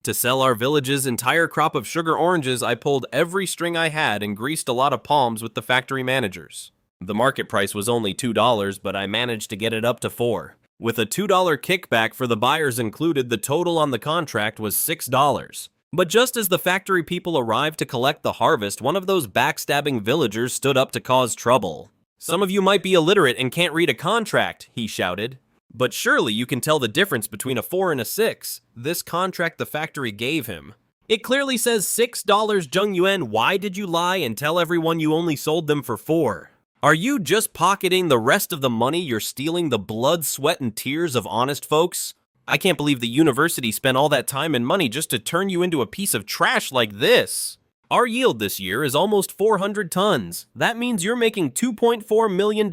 To sell our village's entire crop of sugar oranges, I pulled every string I had and greased a lot of palms with the factory managers. The market price was only $2, but I managed to get it up to $4. With a $2 kickback for the buyers included, the total on the contract was $6. But just as the factory people arrived to collect the harvest, one of those backstabbing villagers stood up to cause trouble. "Some of you might be illiterate and can't read a contract," he shouted. "But surely you can tell the difference between a 4 and a 6. This contract the factory gave him. It clearly says $6 Jung Yuan. Why did you lie and tell everyone you only sold them for 4? Are you just pocketing the rest of the money? You're stealing the blood, sweat, and tears of honest folks? I can't believe the university spent all that time and money just to turn you into a piece of trash like this. Our yield this year is almost 400 tons. That means you're making $2.4 million.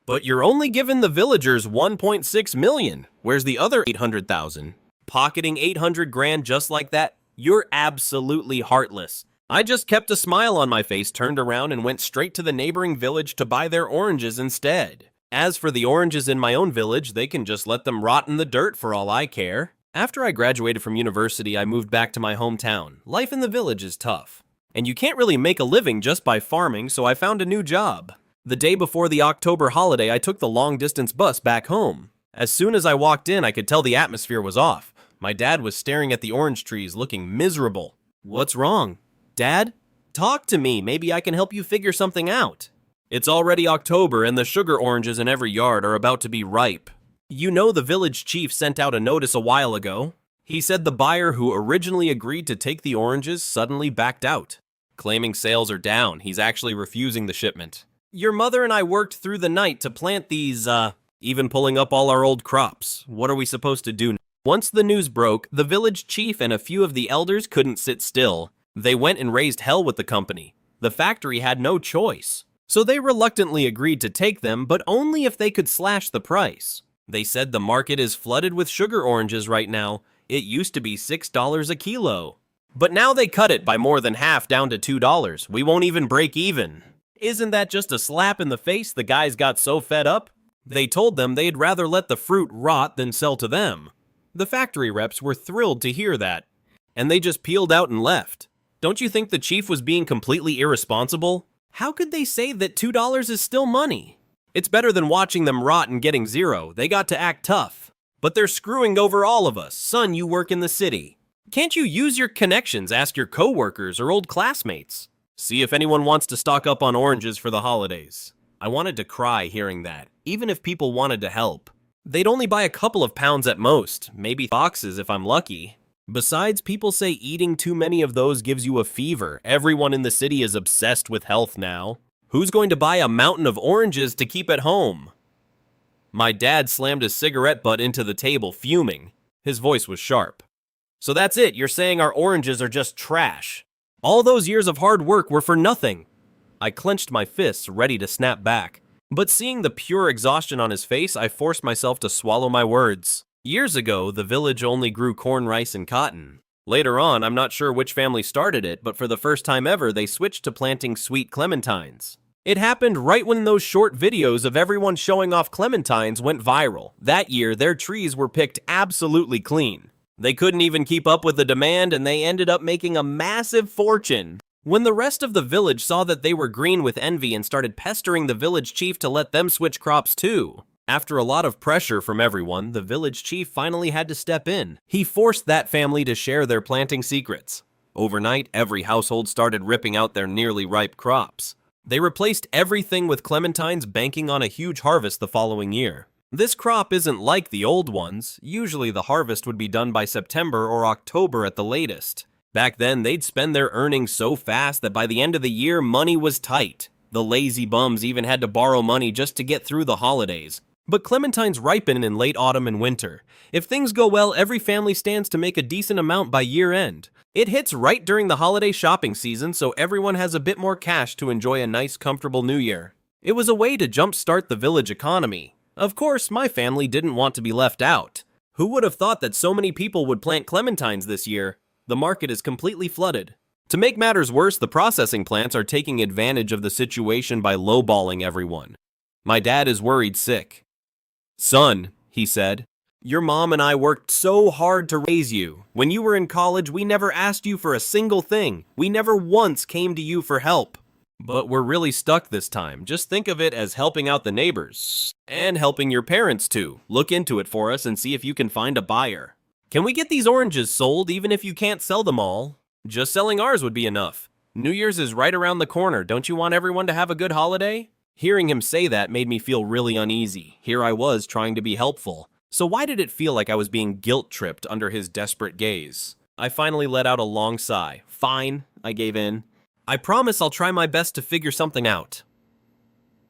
But you're only giving the villagers 1.6 million. Where's the other 800,000? Pocketing 800 grand just like that? You're absolutely heartless." I just kept a smile on my face, turned around, and went straight to the neighboring village to buy their oranges instead. As for the oranges in my own village, they can just let them rot in the dirt for all I care. After I graduated from university, I moved back to my hometown. Life in the village is tough, and you can't really make a living just by farming, so I found a new job. The day before the October holiday, I took the long-distance bus back home. As soon as I walked in, I could tell the atmosphere was off. My dad was staring at the orange trees, looking miserable. "What's wrong? Dad? Talk to me, maybe I can help you figure something out." "It's already October and the sugar oranges in every yard are about to be ripe. You know the village chief sent out a notice a while ago. He said the buyer who originally agreed to take the oranges suddenly backed out, claiming sales are down. He's actually refusing the shipment. Your mother and I worked through the night to plant these, even pulling up all our old crops. What are we supposed to do now?" Once the news broke, the village chief and a few of the elders couldn't sit still. They went and raised hell with the company. The factory had no choice. So they reluctantly agreed to take them, but only if they could slash the price. They said the market is flooded with sugar oranges right now. It used to be $6 a kilo. But now they cut it by more than half down to $2. We won't even break even. Isn't that just a slap in the face? The guys got so fed up. They told them they'd rather let the fruit rot than sell to them. The factory reps were thrilled to hear that, and they just peeled out and left. Don't you think the chief was being completely irresponsible? How could they say that $2 is still money? It's better than watching them rot and getting zero. They got to act tough. But they're screwing over all of us. Son, you work in the city. Can't you use your connections? Ask your coworkers or old classmates. See if anyone wants to stock up on oranges for the holidays. I wanted to cry hearing that, even if people wanted to help. They'd only buy a couple of pounds at most, maybe boxes if I'm lucky. Besides, people say eating too many of those gives you a fever. Everyone in the city is obsessed with health now. Who's going to buy a mountain of oranges to keep at home? My dad slammed his cigarette butt into the table, fuming. His voice was sharp. "So that's it, you're saying our oranges are just trash? All those years of hard work were for nothing?" I clenched my fists, ready to snap back. But seeing the pure exhaustion on his face, I forced myself to swallow my words. Years ago, the village only grew corn, rice, and cotton. Later on, I'm not sure which family started it, but for the first time ever, they switched to planting sweet clementines. It happened right when those short videos of everyone showing off clementines went viral. That year, their trees were picked absolutely clean. They couldn't even keep up with the demand, and they ended up making a massive fortune. When the rest of the village saw that they were green with envy and started pestering the village chief to let them switch crops too. After a lot of pressure from everyone, the village chief finally had to step in. He forced that family to share their planting secrets. Overnight, every household started ripping out their nearly ripe crops. They replaced everything with clementines, banking on a huge harvest the following year. This crop isn't like the old ones. Usually the harvest would be done by September or October at the latest. Back then, they'd spend their earnings so fast that by the end of the year, money was tight. The lazy bums even had to borrow money just to get through the holidays. But clementines ripen in late autumn and winter. If things go well, every family stands to make a decent amount by year end. It hits right during the holiday shopping season, so everyone has a bit more cash to enjoy a nice, comfortable new year. It was a way to jumpstart the village economy. Of course, my family didn't want to be left out. Who would have thought that so many people would plant clementines this year? The market is completely flooded. To make matters worse, the processing plants are taking advantage of the situation by lowballing everyone. My dad is worried sick. "Son," he said, Your mom and I worked so hard to raise you. When you were in college, we never asked you for a single thing. We never once came to you for help. But we're really stuck this time. Just think of it as helping out the neighbors. And helping your parents too. Look into it for us and see if you can find a buyer. Can we get these oranges sold even if you can't sell them all? Just selling ours would be enough. New Year's is right around the corner. Don't you want everyone to have a good holiday? Hearing him say that made me feel really uneasy. Here I was trying to be helpful. So why did it feel like I was being guilt-tripped under his desperate gaze? I finally let out a long sigh. Fine, I gave in. I promise I'll try my best to figure something out.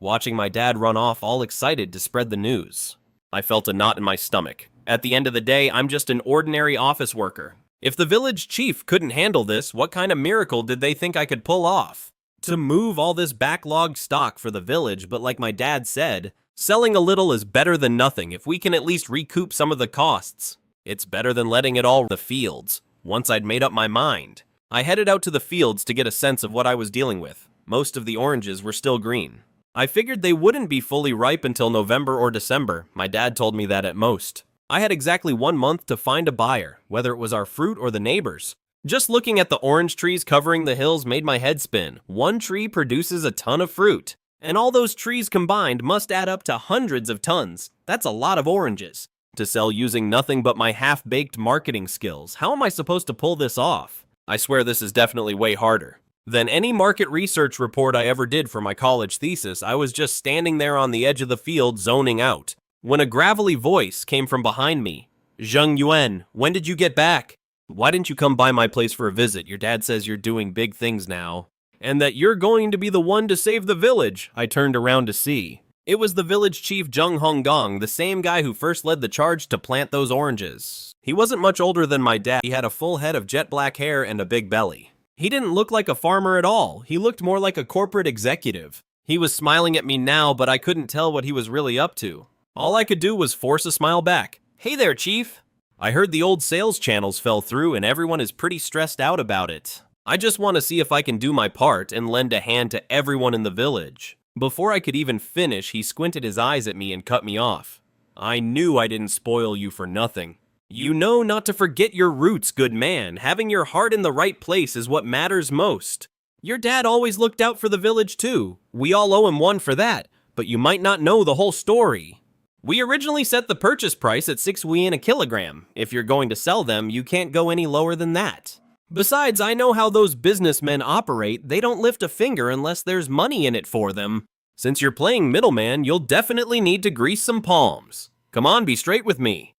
Watching my dad run off all excited to spread the news, I felt a knot in my stomach. At the end of the day, I'm just an ordinary office worker. If the village chief couldn't handle this, what kind of miracle did they think I could pull off? To move all this backlogged stock for the village, but like my dad said, selling a little is better than nothing if we can at least recoup some of the costs. It's better than letting it all the fields. Once I'd made up my mind, I headed out to the fields to get a sense of what I was dealing with. Most of the oranges were still green. I figured they wouldn't be fully ripe until November or December. My dad told me that at most. I had exactly 1 month to find a buyer, whether it was our fruit or the neighbors. Just looking at the orange trees covering the hills made my head spin. One tree produces a ton of fruit. And all those trees combined must add up to hundreds of tons. That's a lot of oranges. To sell using nothing but my half-baked marketing skills. How am I supposed to pull this off? I swear this is definitely way harder than any market research report I ever did for my college thesis. I was just standing there on the edge of the field zoning out, when a gravelly voice came from behind me. Zheng Yuan, when did you get back? Why didn't you come by my place for a visit? Your dad says you're doing big things now, and that you're going to be the one to save the village. I turned around to see. It was the village chief Zheng Honggong, the same guy who first led the charge to plant those oranges. He wasn't much older than my dad. He had a full head of jet black hair and a big belly. He didn't look like a farmer at all. He looked more like a corporate executive. He was smiling at me now, but I couldn't tell what he was really up to. All I could do was force a smile back. Hey there, chief. I heard the old sales channels fell through and everyone is pretty stressed out about it. I just want to see if I can do my part and lend a hand to everyone in the village. Before I could even finish, he squinted his eyes at me and cut me off. I knew I didn't spoil you for nothing. You know not to forget your roots, good man. Having your heart in the right place is what matters most. Your dad always looked out for the village too. We all owe him one for that, but you might not know the whole story. We originally set the purchase price at 6 yuan a kilogram. If you're going to sell them, you can't go any lower than that. Besides, I know how those businessmen operate. They don't lift a finger unless there's money in it for them. Since you're playing middleman, you'll definitely need to grease some palms. Come on, be straight with me.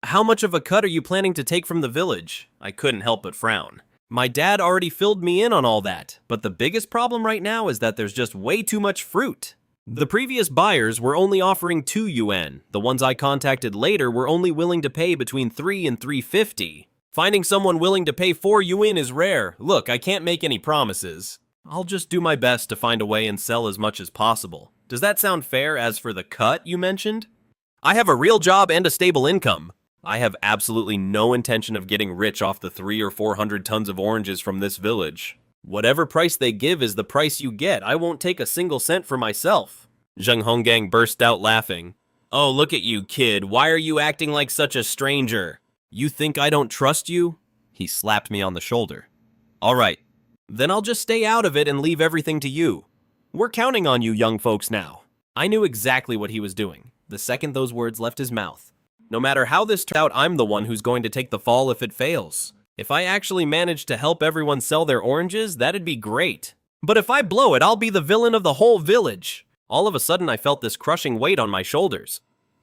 How much of a cut are you planning to take from the village? I couldn't help but frown. My dad already filled me in on all that, but the biggest problem right now is that there's just way too much fruit. The previous buyers were only offering 2 yuan. The ones I contacted later were only willing to pay between 3 and 350. Finding someone willing to pay 4 yuan is rare. Look, I can't make any promises. I'll just do my best to find a way and sell as much as possible. Does that sound fair? As for the cut you mentioned? I have a real job and a stable income. I have absolutely no intention of getting rich off the 300 or 400 tons of oranges from this village. Whatever price they give is the price you get. I won't take a single cent for myself. Zheng Honggang burst out laughing. Oh, look at you, kid. Why are you acting like such a stranger? You think I don't trust you? He slapped me on the shoulder. All right, then I'll just stay out of it and leave everything to you. We're counting on you young folks now. I knew exactly what he was doing the second those words left his mouth. No matter how this turns out, I'm the one who's going to take the fall if it fails. If I actually manage to help everyone sell their oranges, that'd be great. But if I blow it, I'll be the villain of the whole village. All of a sudden, I felt this crushing weight on my shoulders.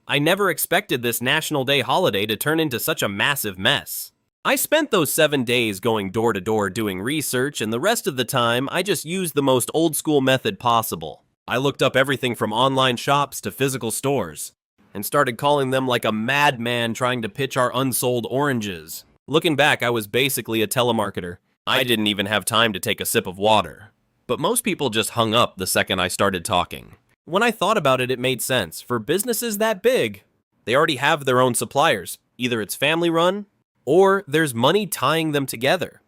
I never expected this National Day holiday to turn into such a massive mess. I spent those 7 days going door to door doing research, and the rest of the time, I just used the most old school method possible. I looked up everything from online shops to physical stores, and started calling them like a madman trying to pitch our unsold oranges. Looking back, I was basically a telemarketer. I didn't even have time to take a sip of water. But most people just hung up the second I started talking. When I thought about it, it made sense. For businesses that big, they already have their own suppliers. Either it's family run, or there's money tying them together.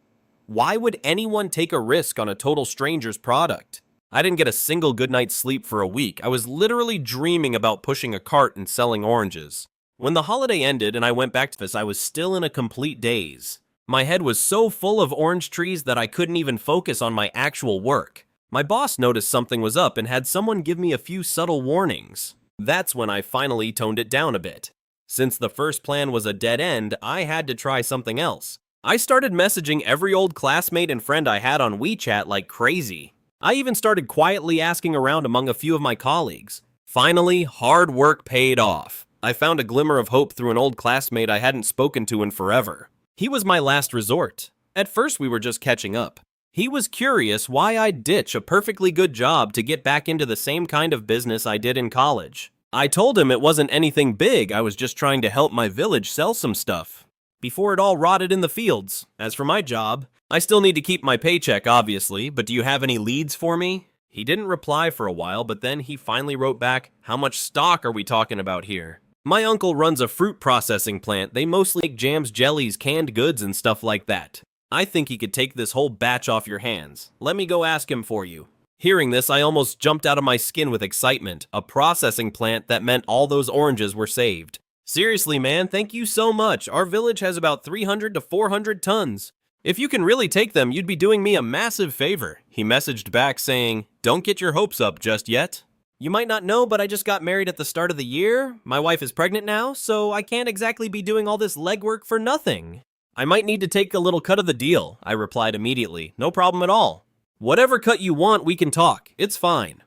Why would anyone take a risk on a total stranger's product? I didn't get a single good night's sleep for a week. I was literally dreaming about pushing a cart and selling oranges. When the holiday ended and I went back to this, I was still in a complete daze. My head was so full of orange trees that I couldn't even focus on my actual work. My boss noticed something was up and had someone give me a few subtle warnings. That's when I finally toned it down a bit. Since the first plan was a dead end, I had to try something else. I started messaging every old classmate and friend I had on WeChat like crazy. I even started quietly asking around among a few of my colleagues. Finally, hard work paid off. I found a glimmer of hope through an old classmate I hadn't spoken to in forever. He was my last resort. At first, we were just catching up. He was curious why I'd ditch a perfectly good job to get back into the same kind of business I did in college. I told him it wasn't anything big, I was just trying to help my village sell some stuff before it all rotted in the fields. As for my job, I still need to keep my paycheck, obviously, but do you have any leads for me? He didn't reply for a while, but then he finally wrote back, "How much stock are we talking about here?" My uncle runs a fruit processing plant. They mostly make jams, jellies, canned goods, and stuff like that. I think he could take this whole batch off your hands. Let me go ask him for you. Hearing this, I almost jumped out of my skin with excitement. A processing plant that meant all those oranges were saved. Seriously, man, thank you so much. Our village has about 300 to 400 tons. If you can really take them, you'd be doing me a massive favor. He messaged back saying, "Don't get your hopes up just yet. You might not know, but I just got married at the start of the year. My wife is pregnant now, so I can't exactly be doing all this legwork for nothing. I might need to take a little cut of the deal." I replied immediately, "No problem at all. Whatever cut you want, we can talk. It's fine."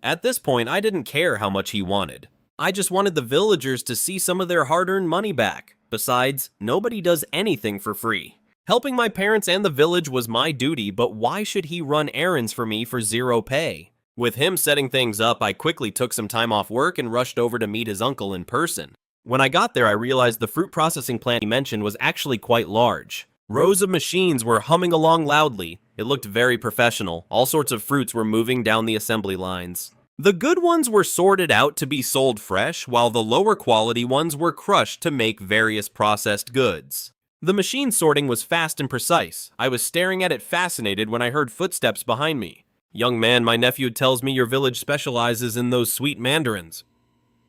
At this point, I didn't care how much he wanted. I just wanted the villagers to see some of their hard-earned money back. Besides, nobody does anything for free. Helping my parents and the village was my duty, but why should he run errands for me for zero pay? With him setting things up, I quickly took some time off work and rushed over to meet his uncle in person. When I got there, I realized the fruit processing plant he mentioned was actually quite large. Rows of machines were humming along loudly. It looked very professional. All sorts of fruits were moving down the assembly lines. The good ones were sorted out to be sold fresh, while the lower quality ones were crushed to make various processed goods. The machine sorting was fast and precise. I was staring at it fascinated when I heard footsteps behind me. "Young man, my nephew tells me your village specializes in those sweet mandarins."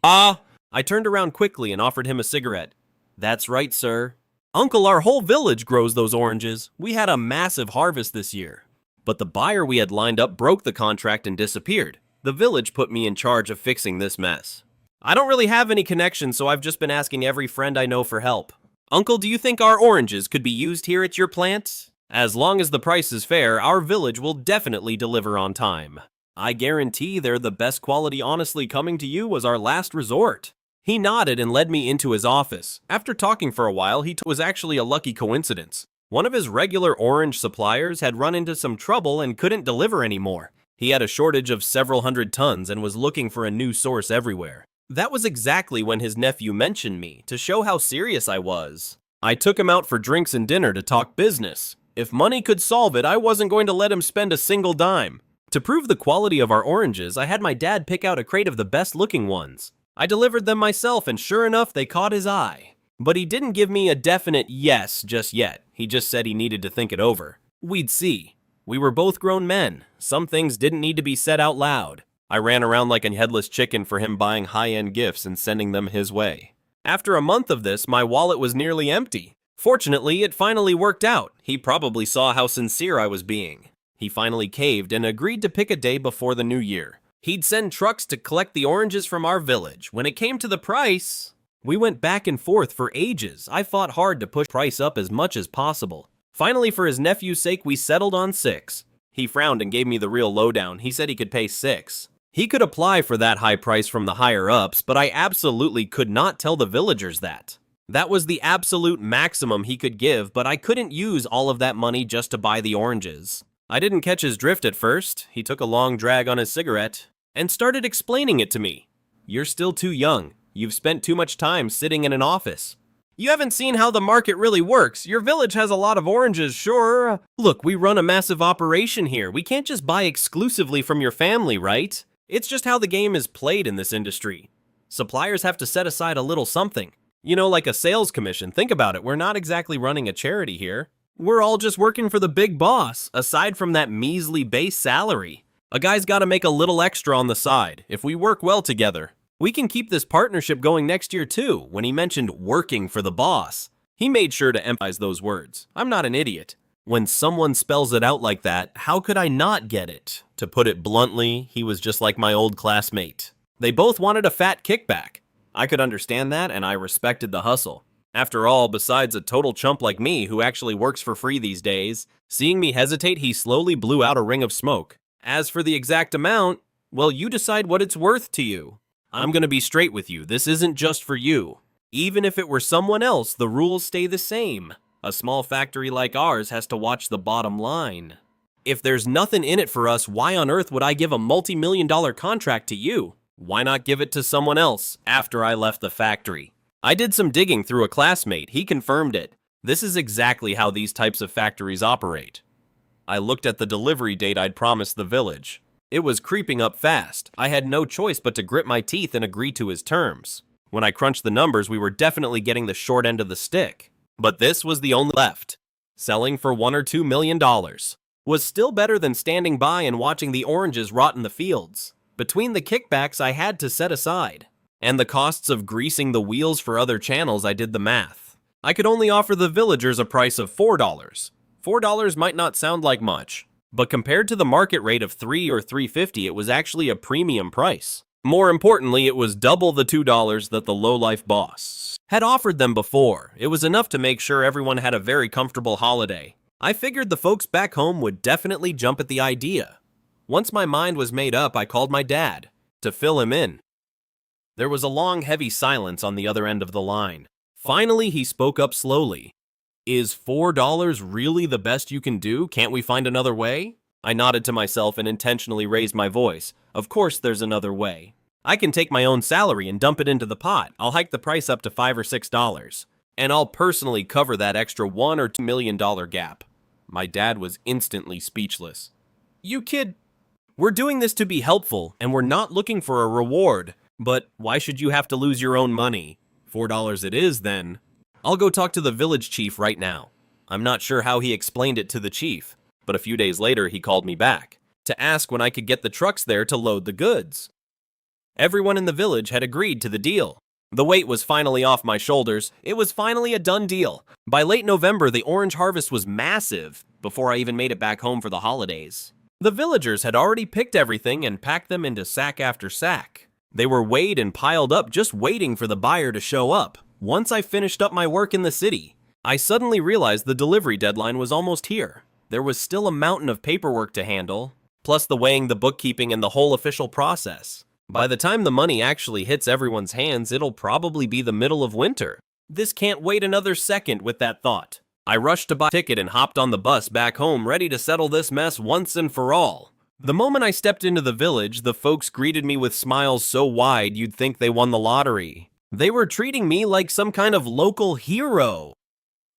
"Ah!" I turned around quickly and offered him a cigarette. "That's right, sir. Uncle, our whole village grows those oranges. We had a massive harvest this year. But the buyer we had lined up broke the contract and disappeared. The village put me in charge of fixing this mess. I don't really have any connections, so I've just been asking every friend I know for help. Uncle, do you think our oranges could be used here at your plant? As long as the price is fair, our village will definitely deliver on time. I guarantee they're the best quality. Honestly, coming to you was our last resort." He nodded and led me into his office. After talking for a while, it was actually a lucky coincidence. One of his regular orange suppliers had run into some trouble and couldn't deliver anymore. He had a shortage of several hundred tons and was looking for a new source everywhere. That was exactly when his nephew mentioned me, to show how serious I was. I took him out for drinks and dinner to talk business. If money could solve it, I wasn't going to let him spend a single dime. To prove the quality of our oranges, I had my dad pick out a crate of the best-looking ones. I delivered them myself, and sure enough, they caught his eye. But he didn't give me a definite yes just yet. He just said he needed to think it over. We'd see. We were both grown men. Some things didn't need to be said out loud. I ran around like a headless chicken for him, buying high-end gifts and sending them his way. After a month of this, my wallet was nearly empty. Fortunately, it finally worked out. He probably saw how sincere I was being. He finally caved and agreed to pick a day before the new year. He'd send trucks to collect the oranges from our village. When it came to the price, we went back and forth for ages. I fought hard to push price up as much as possible. Finally, for his nephew's sake, we settled on 6. He frowned and gave me the real lowdown. He said he could pay 6. He could apply for that high price from the higher-ups, but I absolutely could not tell the villagers that. That was the absolute maximum he could give, but I couldn't use all of that money just to buy the oranges. I didn't catch his drift at first. He took a long drag on his cigarette and started explaining it to me. "You're still too young. You've spent too much time sitting in an office. You haven't seen how the market really works. Your village has a lot of oranges, sure. Look, we run a massive operation here. We can't just buy exclusively from your family, right? It's just how the game is played in this industry. Suppliers have to set aside a little something. You know, like a sales commission. Think about it. We're not exactly running a charity here. We're all just working for the big boss, aside from that measly base salary. A guy's gotta make a little extra on the side. If we work well together, we can keep this partnership going next year too. When he mentioned working for the boss, he made sure to emphasize those words. I'm not an idiot. When someone spells it out like that, how could I not get it? To put it bluntly, he was just like my old classmate. They both wanted a fat kickback. I could understand that, and I respected the hustle. After all, besides a total chump like me who actually works for free these days, seeing me hesitate, he slowly blew out a ring of smoke. As for the exact amount, well, you decide what it's worth to you. I'm gonna be straight with you, this isn't just for you. Even if it were someone else, the rules stay the same. A small factory like ours has to watch the bottom line. If there's nothing in it for us, why on earth would I give a multi-million-dollar contract to you? Why not give it to someone else after I left the factory? I did some digging through a classmate, he confirmed it. This is exactly how these types of factories operate. I looked at the delivery date I'd promised the village. It was creeping up fast. I had no choice but to grit my teeth and agree to his terms. When I crunched the numbers, we were definitely getting the short end of the stick. But this was the only left. Selling for $1 or $2 million was still better than standing by and watching the oranges rot in the fields. Between the kickbacks I had to set aside, and the costs of greasing the wheels for other channels, I did the math. I could only offer the villagers a price of $4. $4 might not sound like much, but compared to the market rate of $3 or $3.50, it was actually a premium price. More importantly, it was double the $2 that the lowlife boss had offered them before. It was enough to make sure everyone had a very comfortable holiday. I figured the folks back home would definitely jump at the idea. Once my mind was made up, I called my dad to fill him in. There was a long, heavy silence on the other end of the line. Finally, he spoke up slowly. Is $4 really the best you can do? Can't we find another way? I nodded to myself and intentionally raised my voice. Of course there's another way. I can take my own salary and dump it into the pot. I'll hike the price up to $5 or $6. And I'll personally cover that extra $1 or $2 million gap. My dad was instantly speechless. You kid, we're doing this to be helpful, and we're not looking for a reward. But why should you have to lose your own money? $4 it is, then. I'll go talk to the village chief right now. I'm not sure how he explained it to the chief, but a few days later he called me back to ask when I could get the trucks there to load the goods. Everyone in the village had agreed to the deal. The weight was finally off my shoulders. It was finally a done deal. By late November, the orange harvest was massive before I even made it back home for the holidays. The villagers had already picked everything and packed them into sack after sack. They were weighed and piled up, just waiting for the buyer to show up. Once I finished up my work in the city, I suddenly realized the delivery deadline was almost here. There was still a mountain of paperwork to handle, plus the weighing, the bookkeeping, and the whole official process. By the time the money actually hits everyone's hands, it'll probably be the middle of winter. This can't wait another second with that thought. I rushed to buy a ticket and hopped on the bus back home, ready to settle this mess once and for all. The moment I stepped into the village, the folks greeted me with smiles so wide you'd think they won the lottery. They were treating me like some kind of local hero.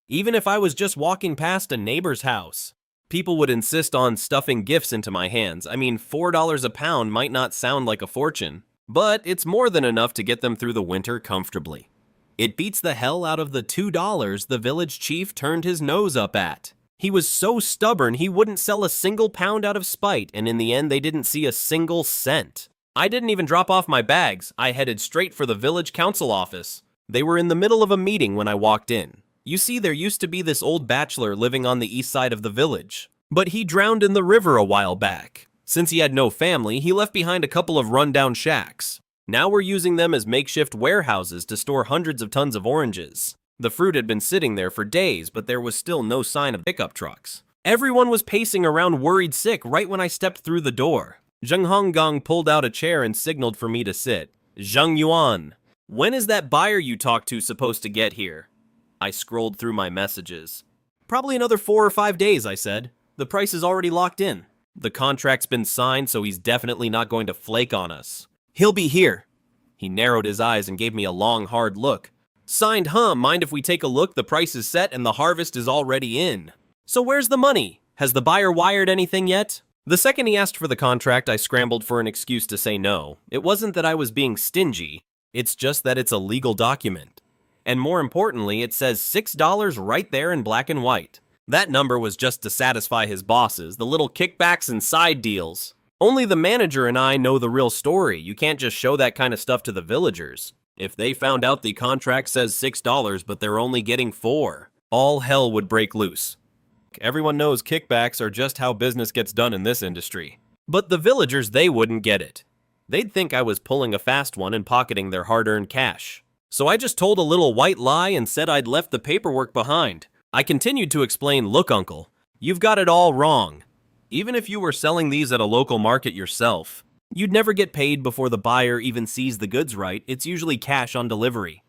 Even if I was just walking past a neighbor's house, people would insist on stuffing gifts into my hands. I mean, $4 a pound might not sound like a fortune, but it's more than enough to get them through the winter comfortably. It beats the hell out of the $2 the village chief turned his nose up at. He was so stubborn he wouldn't sell a single pound out of spite, and in the end they didn't see a single cent. I didn't even drop off my bags. I headed straight for the village council office. They were in the middle of a meeting when I walked in. You see, there used to be this old bachelor living on the east side of the village, but he drowned in the river a while back. Since he had no family, he left behind a couple of rundown shacks. Now we're using them as makeshift warehouses to store hundreds of tons of oranges. The fruit had been sitting there for days, but there was still no sign of pickup trucks. Everyone was pacing around worried sick right when I stepped through the door. Zheng Honggong pulled out a chair and signaled for me to sit. Zheng Yuan, when is that buyer you talked to supposed to get here? I scrolled through my messages. Probably another 4 or 5 days, I said. The price is already locked in. The contract's been signed, so he's definitely not going to flake on us. He'll be here. He narrowed his eyes and gave me a long, hard look. Signed, huh? Mind if we take a look? The price is set and the harvest is already in. So where's the money? Has the buyer wired anything yet? The second he asked for the contract, I scrambled for an excuse to say no. It wasn't that I was being stingy. It's just that it's a legal document. And more importantly, it says $6 right there in black and white. That number was just to satisfy his bosses, the little kickbacks and side deals. Only the manager and I know the real story. You can't just show that kind of stuff to the villagers. If they found out the contract says $6 but they're only getting 4, all hell would break loose. Everyone knows kickbacks are just how business gets done in this industry. But the villagers, they wouldn't get it. They'd think I was pulling a fast one and pocketing their hard-earned cash. So I just told a little white lie and said I'd left the paperwork behind. I continued to explain, look, uncle, you've got it all wrong. Even if you were selling these at a local market yourself, you'd never get paid before the buyer even sees the goods right. It's usually cash on delivery.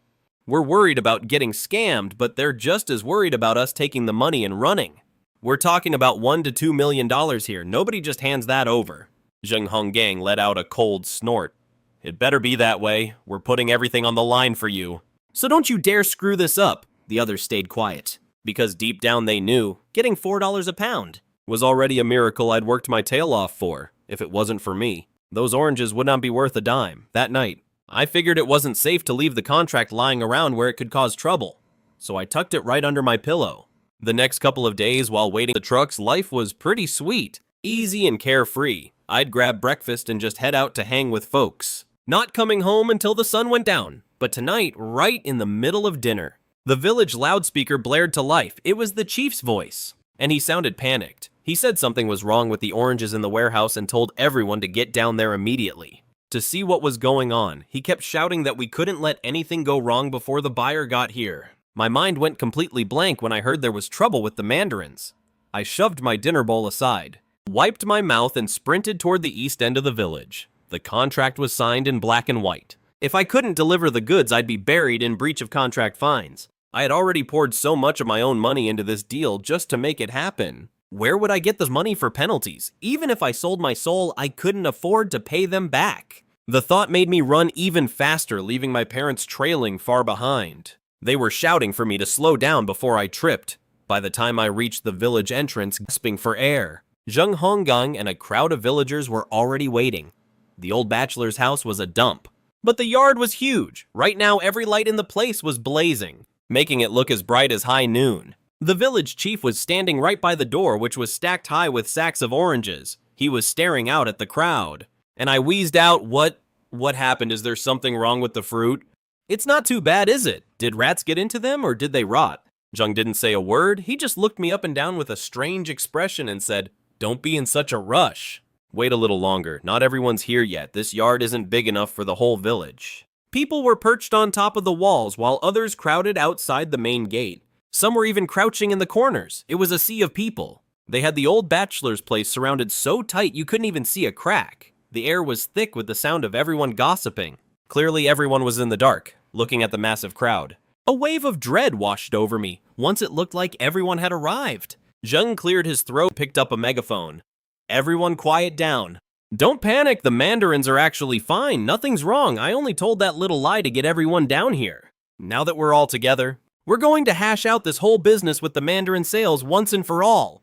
We're worried about getting scammed, but they're just as worried about us taking the money and running. We're talking about $1 to $2 million here. Nobody just hands that over. Zheng Honggang let out a cold snort. It better be that way. We're putting everything on the line for you. So don't you dare screw this up. The others stayed quiet, because deep down they knew getting $4 a pound was already a miracle I'd worked my tail off for. If it wasn't for me, those oranges would not be worth a dime. That night, I figured it wasn't safe to leave the contract lying around where it could cause trouble, so I tucked it right under my pillow. The next couple of days while waiting the trucks, life was pretty sweet, easy and carefree. I'd grab breakfast and just head out to hang with folks, not coming home until the sun went down. But tonight, right in the middle of dinner, the village loudspeaker blared to life. It was the chief's voice, and he sounded panicked. He said something was wrong with the oranges in the warehouse and told everyone to get down there immediately to see what was going on. He kept shouting that we couldn't let anything go wrong before the buyer got here. My mind went completely blank when I heard there was trouble with the mandarins. I shoved my dinner bowl aside, wiped my mouth, and sprinted toward the east end of the village. The contract was signed in black and white. If I couldn't deliver the goods, I'd be buried in breach of contract fines. I had already poured so much of my own money into this deal just to make it happen. Where would I get the money for penalties? Even if I sold my soul, I couldn't afford to pay them back. The thought made me run even faster, leaving my parents trailing far behind. They were shouting for me to slow down before I tripped. By the time I reached the village entrance, gasping for air, Zheng Honggang and a crowd of villagers were already waiting. The old bachelor's house was a dump, but the yard was huge. Right now, every light in the place was blazing, making it look as bright as high noon. The village chief was standing right by the door, which was stacked high with sacks of oranges. He was staring out at the crowd, and I wheezed out, What happened? Is there something wrong with the fruit? It's not too bad, is it? Did rats get into them, or did they rot? Zheng didn't say a word. He just looked me up and down with a strange expression and said, don't be in such a rush. Wait a little longer. Not everyone's here yet. This yard isn't big enough for the whole village. People were perched on top of the walls, while others crowded outside the main gate. Some were even crouching in the corners. It was a sea of people. They had the old bachelor's place surrounded so tight you couldn't even see a crack. The air was thick with the sound of everyone gossiping. Clearly everyone was in the dark, looking at the massive crowd. A wave of dread washed over me. Once it looked like everyone had arrived. Zheng cleared his throat, picked up a megaphone. Everyone quiet down. Don't panic, the mandarins are actually fine. Nothing's wrong. I only told that little lie to get everyone down here. Now that we're all together, we're going to hash out this whole business with the mandarin sales once and for all.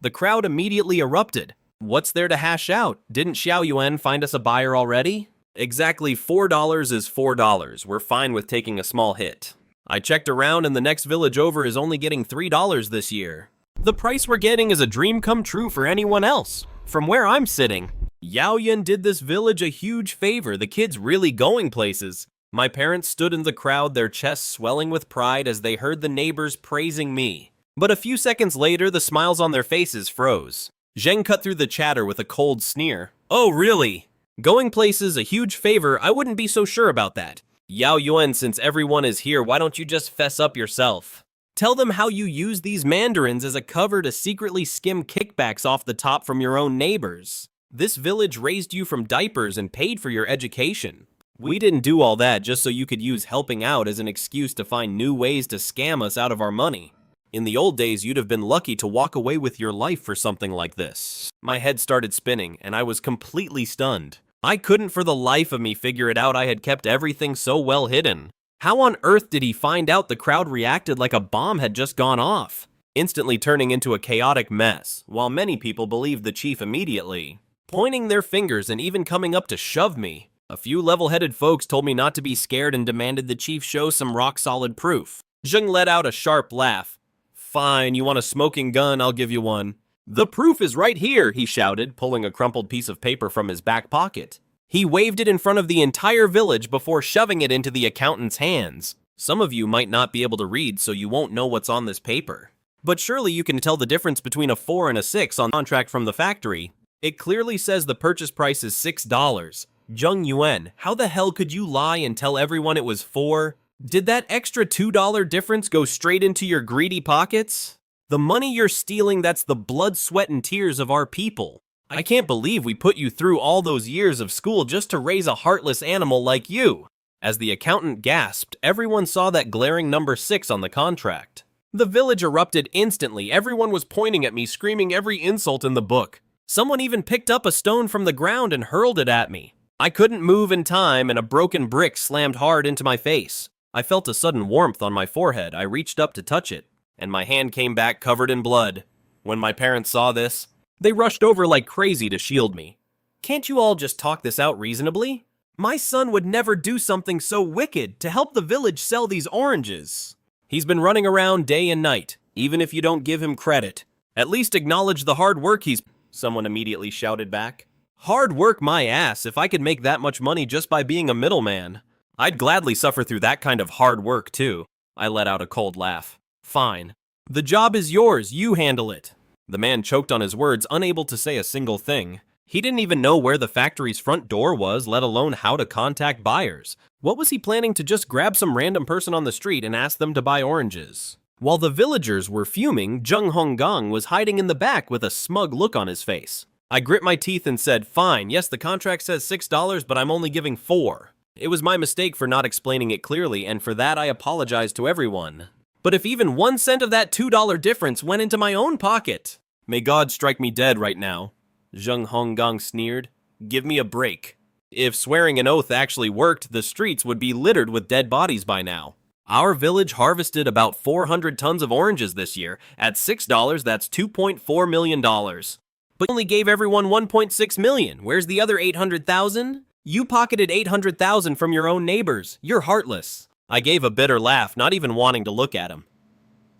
The crowd immediately erupted. What's there to hash out? Didn't Xiao Yuan find us a buyer already? Exactly $4 is $4. We're fine with taking a small hit. I checked around and the next village over is only getting $3 this year. The price we're getting is a dream come true for anyone else. From where I'm sitting, Yao Yun did this village a huge favor. The kid's really going places. My parents stood in the crowd, their chests swelling with pride as they heard the neighbors praising me. But a few seconds later, the smiles on their faces froze. Zheng cut through the chatter with a cold sneer. Oh, really? Going places a huge favor? I wouldn't be so sure about that. Yao Yuan, since everyone is here, why don't you just fess up yourself? Tell them how you use these mandarins as a cover to secretly skim kickbacks off the top from your own neighbors. This village raised you from diapers and paid for your education. We didn't do all that just so you could use helping out as an excuse to find new ways to scam us out of our money. In the old days, you'd have been lucky to walk away with your life for something like this. My head started spinning, and I was completely stunned. I couldn't for the life of me figure it out. I had kept everything so well hidden. How on earth did he find out the crowd reacted like a bomb had just gone off, instantly turning into a chaotic mess, while many people believed the chief immediately, pointing their fingers and even coming up to shove me. A few level-headed folks told me not to be scared and demanded the chief show some rock-solid proof. Zheng let out a sharp laugh. Fine, you want a smoking gun? I'll give you one. The proof is right here, he shouted, pulling a crumpled piece of paper from his back pocket. He waved it in front of the entire village before shoving it into the accountant's hands. Some of you might not be able to read, so you won't know what's on this paper. But surely you can tell the difference between a 4 and a 6 on the contract from the factory. It clearly says the purchase price is $6. Jung Yuan, how the hell could you lie and tell everyone it was 4? Did that extra $2 difference go straight into your greedy pockets? The money you're stealing, that's the blood, sweat, and tears of our people. I can't believe we put you through all those years of school just to raise a heartless animal like you. As the accountant gasped, everyone saw that glaring number 6 on the contract. The village erupted instantly. Everyone was pointing at me, screaming every insult in the book. Someone even picked up a stone from the ground and hurled it at me. I couldn't move in time, and a broken brick slammed hard into my face. I felt a sudden warmth on my forehead. I reached up to touch it, and my hand came back covered in blood. When my parents saw this, they rushed over like crazy to shield me. Can't you all just talk this out reasonably? My son would never do something so wicked to help the village sell these oranges. He's been running around day and night, even if you don't give him credit. At least acknowledge the hard work he's... Someone immediately shouted back. Hard work my ass. If I could make that much money just by being a middleman, I'd gladly suffer through that kind of hard work too. I let out a cold laugh. Fine. The job is yours. You handle it. The man choked on his words, unable to say a single thing. He didn't even know where the factory's front door was, let alone how to contact buyers. What was he planning to just grab some random person on the street and ask them to buy oranges? While the villagers were fuming, Jung Honggang was hiding in the back with a smug look on his face. I grit my teeth and said, fine, yes, the contract says $6, but I'm only giving 4. It was my mistake for not explaining it clearly, and for that I apologize to everyone. But if even 1 cent of that $2 difference went into my own pocket, may God strike me dead right now. Zheng Honggang sneered. Give me a break. If swearing an oath actually worked, the streets would be littered with dead bodies by now. Our village harvested about 400 tons of oranges this year. At $6, that's $2.4 million. But only gave everyone $1.6 million. Where's the other $800,000? You pocketed $800,000 from your own neighbors. You're heartless. I gave a bitter laugh, not even wanting to look at him.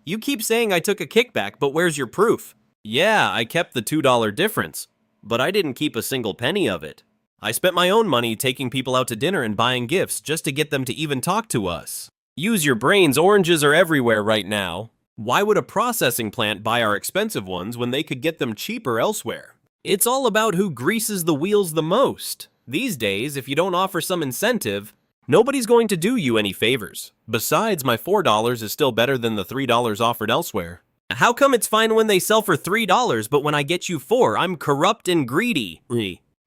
You keep saying I took a kickback, but where's your proof? Yeah, I kept the $2 difference, but I didn't keep a single penny of it. I spent my own money taking people out to dinner and buying gifts just to get them to even talk to us. Use your brains, oranges are everywhere right now. Why would a processing plant buy our expensive ones when they could get them cheaper elsewhere? It's all about who greases the wheels the most. These days, if you don't offer some incentive, nobody's going to do you any favors. Besides, my $4 is still better than the $3 offered elsewhere. How come it's fine when they sell for $3, but when I get you 4, I'm corrupt and greedy?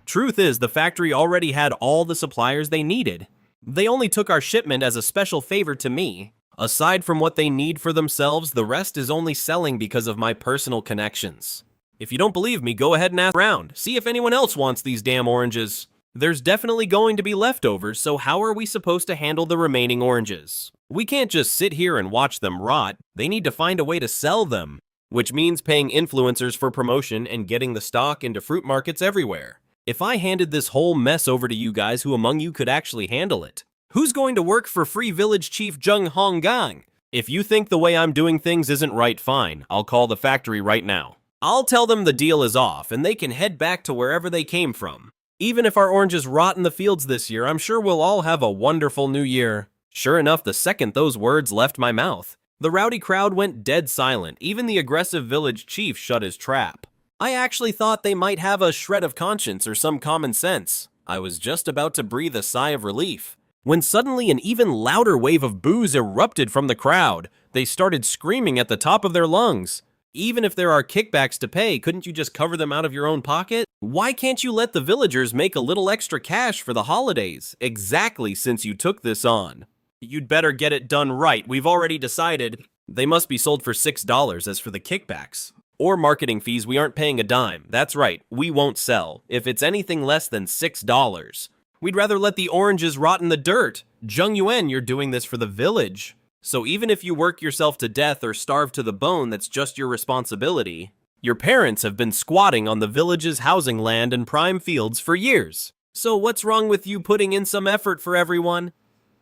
Truth is, the factory already had all the suppliers they needed. They only took our shipment as a special favor to me. Aside from what they need for themselves, the rest is only selling because of my personal connections. If you don't believe me, go ahead and ask around. See if anyone else wants these damn oranges. There's definitely going to be leftovers, so how are we supposed to handle the remaining oranges? We can't just sit here and watch them rot. They need to find a way to sell them, which means paying influencers for promotion and getting the stock into fruit markets everywhere. If I handed this whole mess over to you guys, who among you could actually handle it? Who's going to work for Free Village Chief Zheng Honggang? If you think the way I'm doing things isn't right, fine. I'll call the factory right now. I'll tell them the deal is off and they can head back to wherever they came from. Even if our oranges rot in the fields this year, I'm sure we'll all have a wonderful new year. Sure enough, the second those words left my mouth, the rowdy crowd went dead silent. Even the aggressive village chief shut his trap. I actually thought they might have a shred of conscience or some common sense. I was just about to breathe a sigh of relief, when suddenly an even louder wave of boos erupted from the crowd. They started screaming at the top of their lungs. Even if there are kickbacks to pay, couldn't you just cover them out of your own pocket? Why can't you let the villagers make a little extra cash for the holidays? Exactly, since you took this on. You'd better get it done right. We've already decided they must be sold for $6. As for the kickbacks or marketing fees, we aren't paying a dime. That's right, we won't sell. If it's anything less than $6, we'd rather let the oranges rot in the dirt. Zheng Yuan, you're doing this for the village. So even if you work yourself to death or starve to the bone, that's just your responsibility. Your parents have been squatting on the village's housing land and prime fields for years. So what's wrong with you putting in some effort for everyone?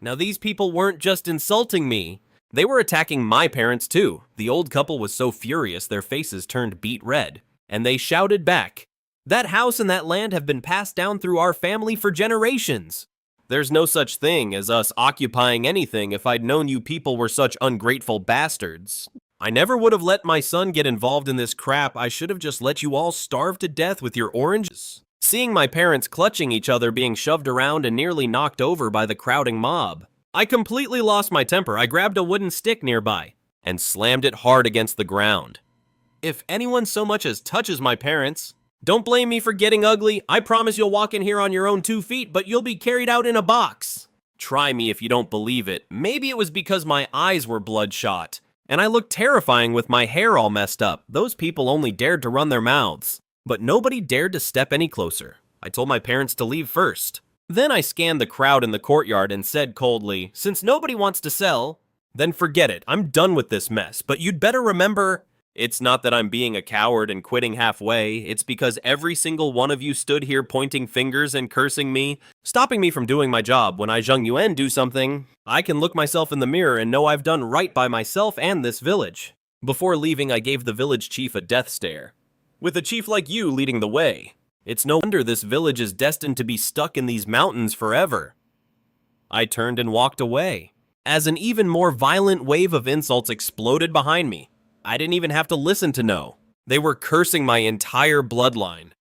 Now these people weren't just insulting me. They were attacking my parents too. The old couple was so furious their faces turned beet red. And they shouted back, "That house and that land have been passed down through our family for generations. There's no such thing as us occupying anything if I'd known you people were such ungrateful bastards. I never would have let my son get involved in this crap. I should have just let you all starve to death with your oranges." Seeing my parents clutching each other being shoved around and nearly knocked over by the crowding mob, I completely lost my temper. I grabbed a wooden stick nearby and slammed it hard against the ground. If anyone so much as touches my parents, don't blame me for getting ugly. I promise you'll walk in here on your own 2 feet, but you'll be carried out in a box. Try me if you don't believe it. Maybe it was because my eyes were bloodshot, and I looked terrifying with my hair all messed up. Those people only dared to run their mouths, but nobody dared to step any closer. I told my parents to leave first. Then I scanned the crowd in the courtyard and said coldly, "Since nobody wants to sell, then forget it. I'm done with this mess, but you'd better remember, it's not that I'm being a coward and quitting halfway. It's because every single one of you stood here pointing fingers and cursing me, stopping me from doing my job. When I Zheng Yuan do something, I can look myself in the mirror and know I've done right by myself and this village." Before leaving, I gave the village chief a death stare. With a chief like you leading the way, it's no wonder this village is destined to be stuck in these mountains forever. I turned and walked away, as an even more violent wave of insults exploded behind me. I didn't even have to listen to no. They were cursing my entire bloodline.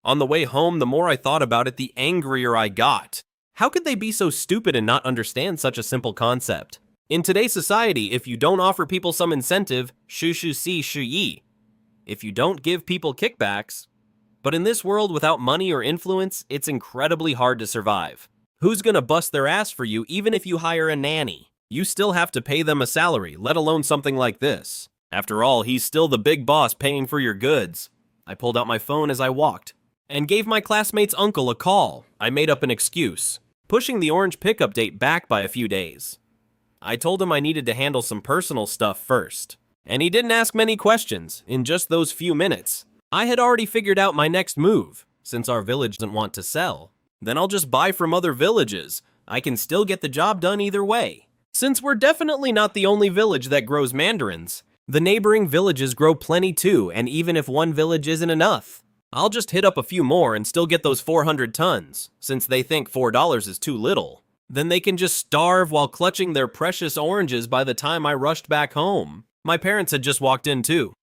On the way home, the more I thought about it, the angrier I got. How could they be so stupid and not understand such a simple concept? In today's society, if you don't offer people some incentive, shu shu si shu yi. If you don't give people kickbacks. But in this world without money or influence, it's incredibly hard to survive. Who's gonna bust their ass for you even if you hire a nanny? You still have to pay them a salary, let alone something like this. After all, he's still the big boss paying for your goods. I pulled out my phone as I walked and gave my classmate's uncle a call. I made up an excuse, pushing the orange pickup date back by a few days. I told him I needed to handle some personal stuff first, and he didn't ask many questions. In just those few minutes, I had already figured out my next move. Since our village doesn't want to sell, then I'll just buy from other villages. I can still get the job done either way. Since we're definitely not the only village that grows mandarins, the neighboring villages grow plenty too, and even if one village isn't enough, I'll just hit up a few more and still get those 400 tons. Since they think $4 is too little, then they can just starve while clutching their precious oranges by the time I rushed back home. My parents had just walked in too.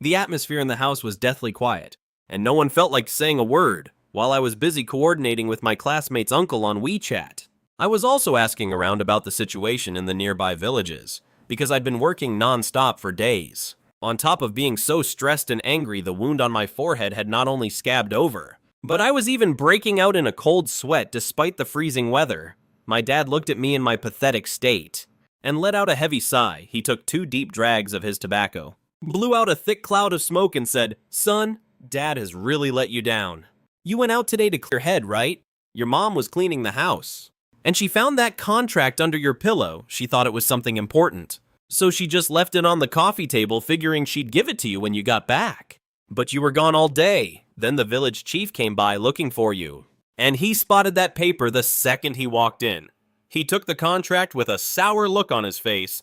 The atmosphere in the house was deathly quiet, and no one felt like saying a word, while I was busy coordinating with my classmate's uncle on WeChat. I was also asking around about the situation in the nearby villages, because I'd been working non-stop for days. On top of being so stressed and angry, the wound on my forehead had not only scabbed over, but I was even breaking out in a cold sweat despite the freezing weather. My dad looked at me in my pathetic state and let out a heavy sigh. He took 2 deep drags of his tobacco, blew out a thick cloud of smoke and said, "Son, Dad has really let you down. You went out today to clear your head, right? Your mom was cleaning the house, and she found that contract under your pillow. She thought it was something important, so she just left it on the coffee table figuring she'd give it to you when you got back. But you were gone all day. Then the village chief came by looking for you, and he spotted that paper the second he walked in. He took the contract with a sour look on his face,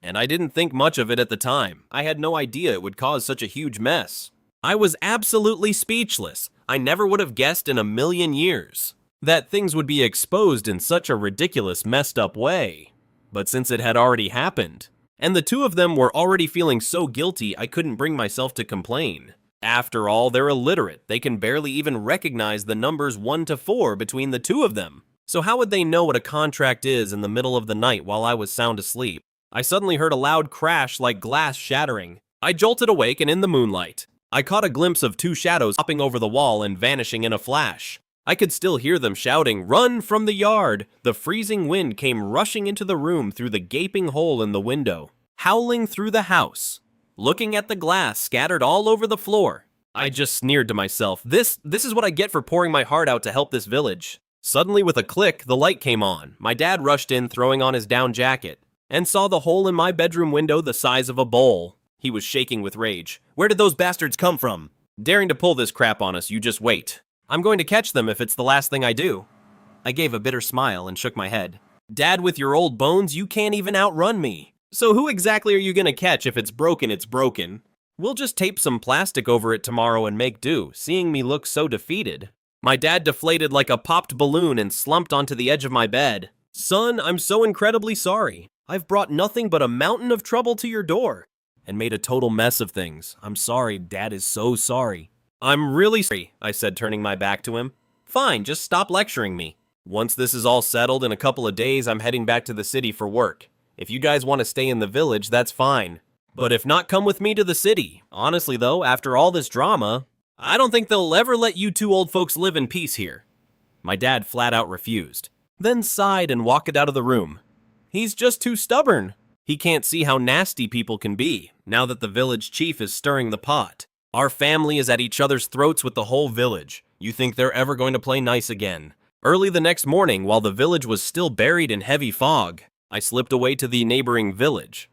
and I didn't think much of it at the time. I had no idea it would cause such a huge mess. I was absolutely speechless. I never would have guessed in a million years that things would be exposed in such a ridiculous, messed up way. But since it had already happened, and the two of them were already feeling so guilty, I couldn't bring myself to complain. After all, they're illiterate. They can barely even recognize the numbers 1 to 4 between the two of them. So how would they know what a contract is in the middle of the night while I was sound asleep? I suddenly heard a loud crash like glass shattering. I jolted awake, and in the moonlight, I caught a glimpse of 2 shadows hopping over the wall and vanishing in a flash. I could still hear them shouting, "Run from the yard!" The freezing wind came rushing into the room through the gaping hole in the window, howling through the house, looking at the glass scattered all over the floor. I just sneered to myself. This is what I get for pouring my heart out to help this village. Suddenly, with a click, the light came on. My dad rushed in, throwing on his down jacket, and saw the hole in my bedroom window the size of a bowl. He was shaking with rage. "Where did those bastards come from? Daring to pull this crap on us, you just wait. I'm going to catch them if it's the last thing I do." I gave a bitter smile and shook my head. "Dad, with your old bones, you can't even outrun me. So who exactly are you gonna catch? If it's broken, it's broken. We'll just tape some plastic over it tomorrow and make do, seeing me look so defeated. My dad deflated like a popped balloon and slumped onto the edge of my bed. Son, I'm so incredibly sorry. I've brought nothing but a mountain of trouble to your door and made a total mess of things. I'm sorry, Dad is so sorry. I'm really sorry, I said, turning my back to him. Fine, just stop lecturing me. Once this is all settled, in a couple of days, I'm heading back to the city for work. If you guys want to stay in the village, that's fine. But if not, come with me to the city. Honestly though, after all this drama, I don't think they'll ever let you two old folks live in peace here. My dad flat out refused, then sighed and walked out of the room. He's just too stubborn. He can't see how nasty people can be, now that the village chief is stirring the pot. Our family is at each other's throats with the whole village. You think they're ever going to play nice again? Early the next morning, while the village was still buried in heavy fog, I slipped away to the neighboring village.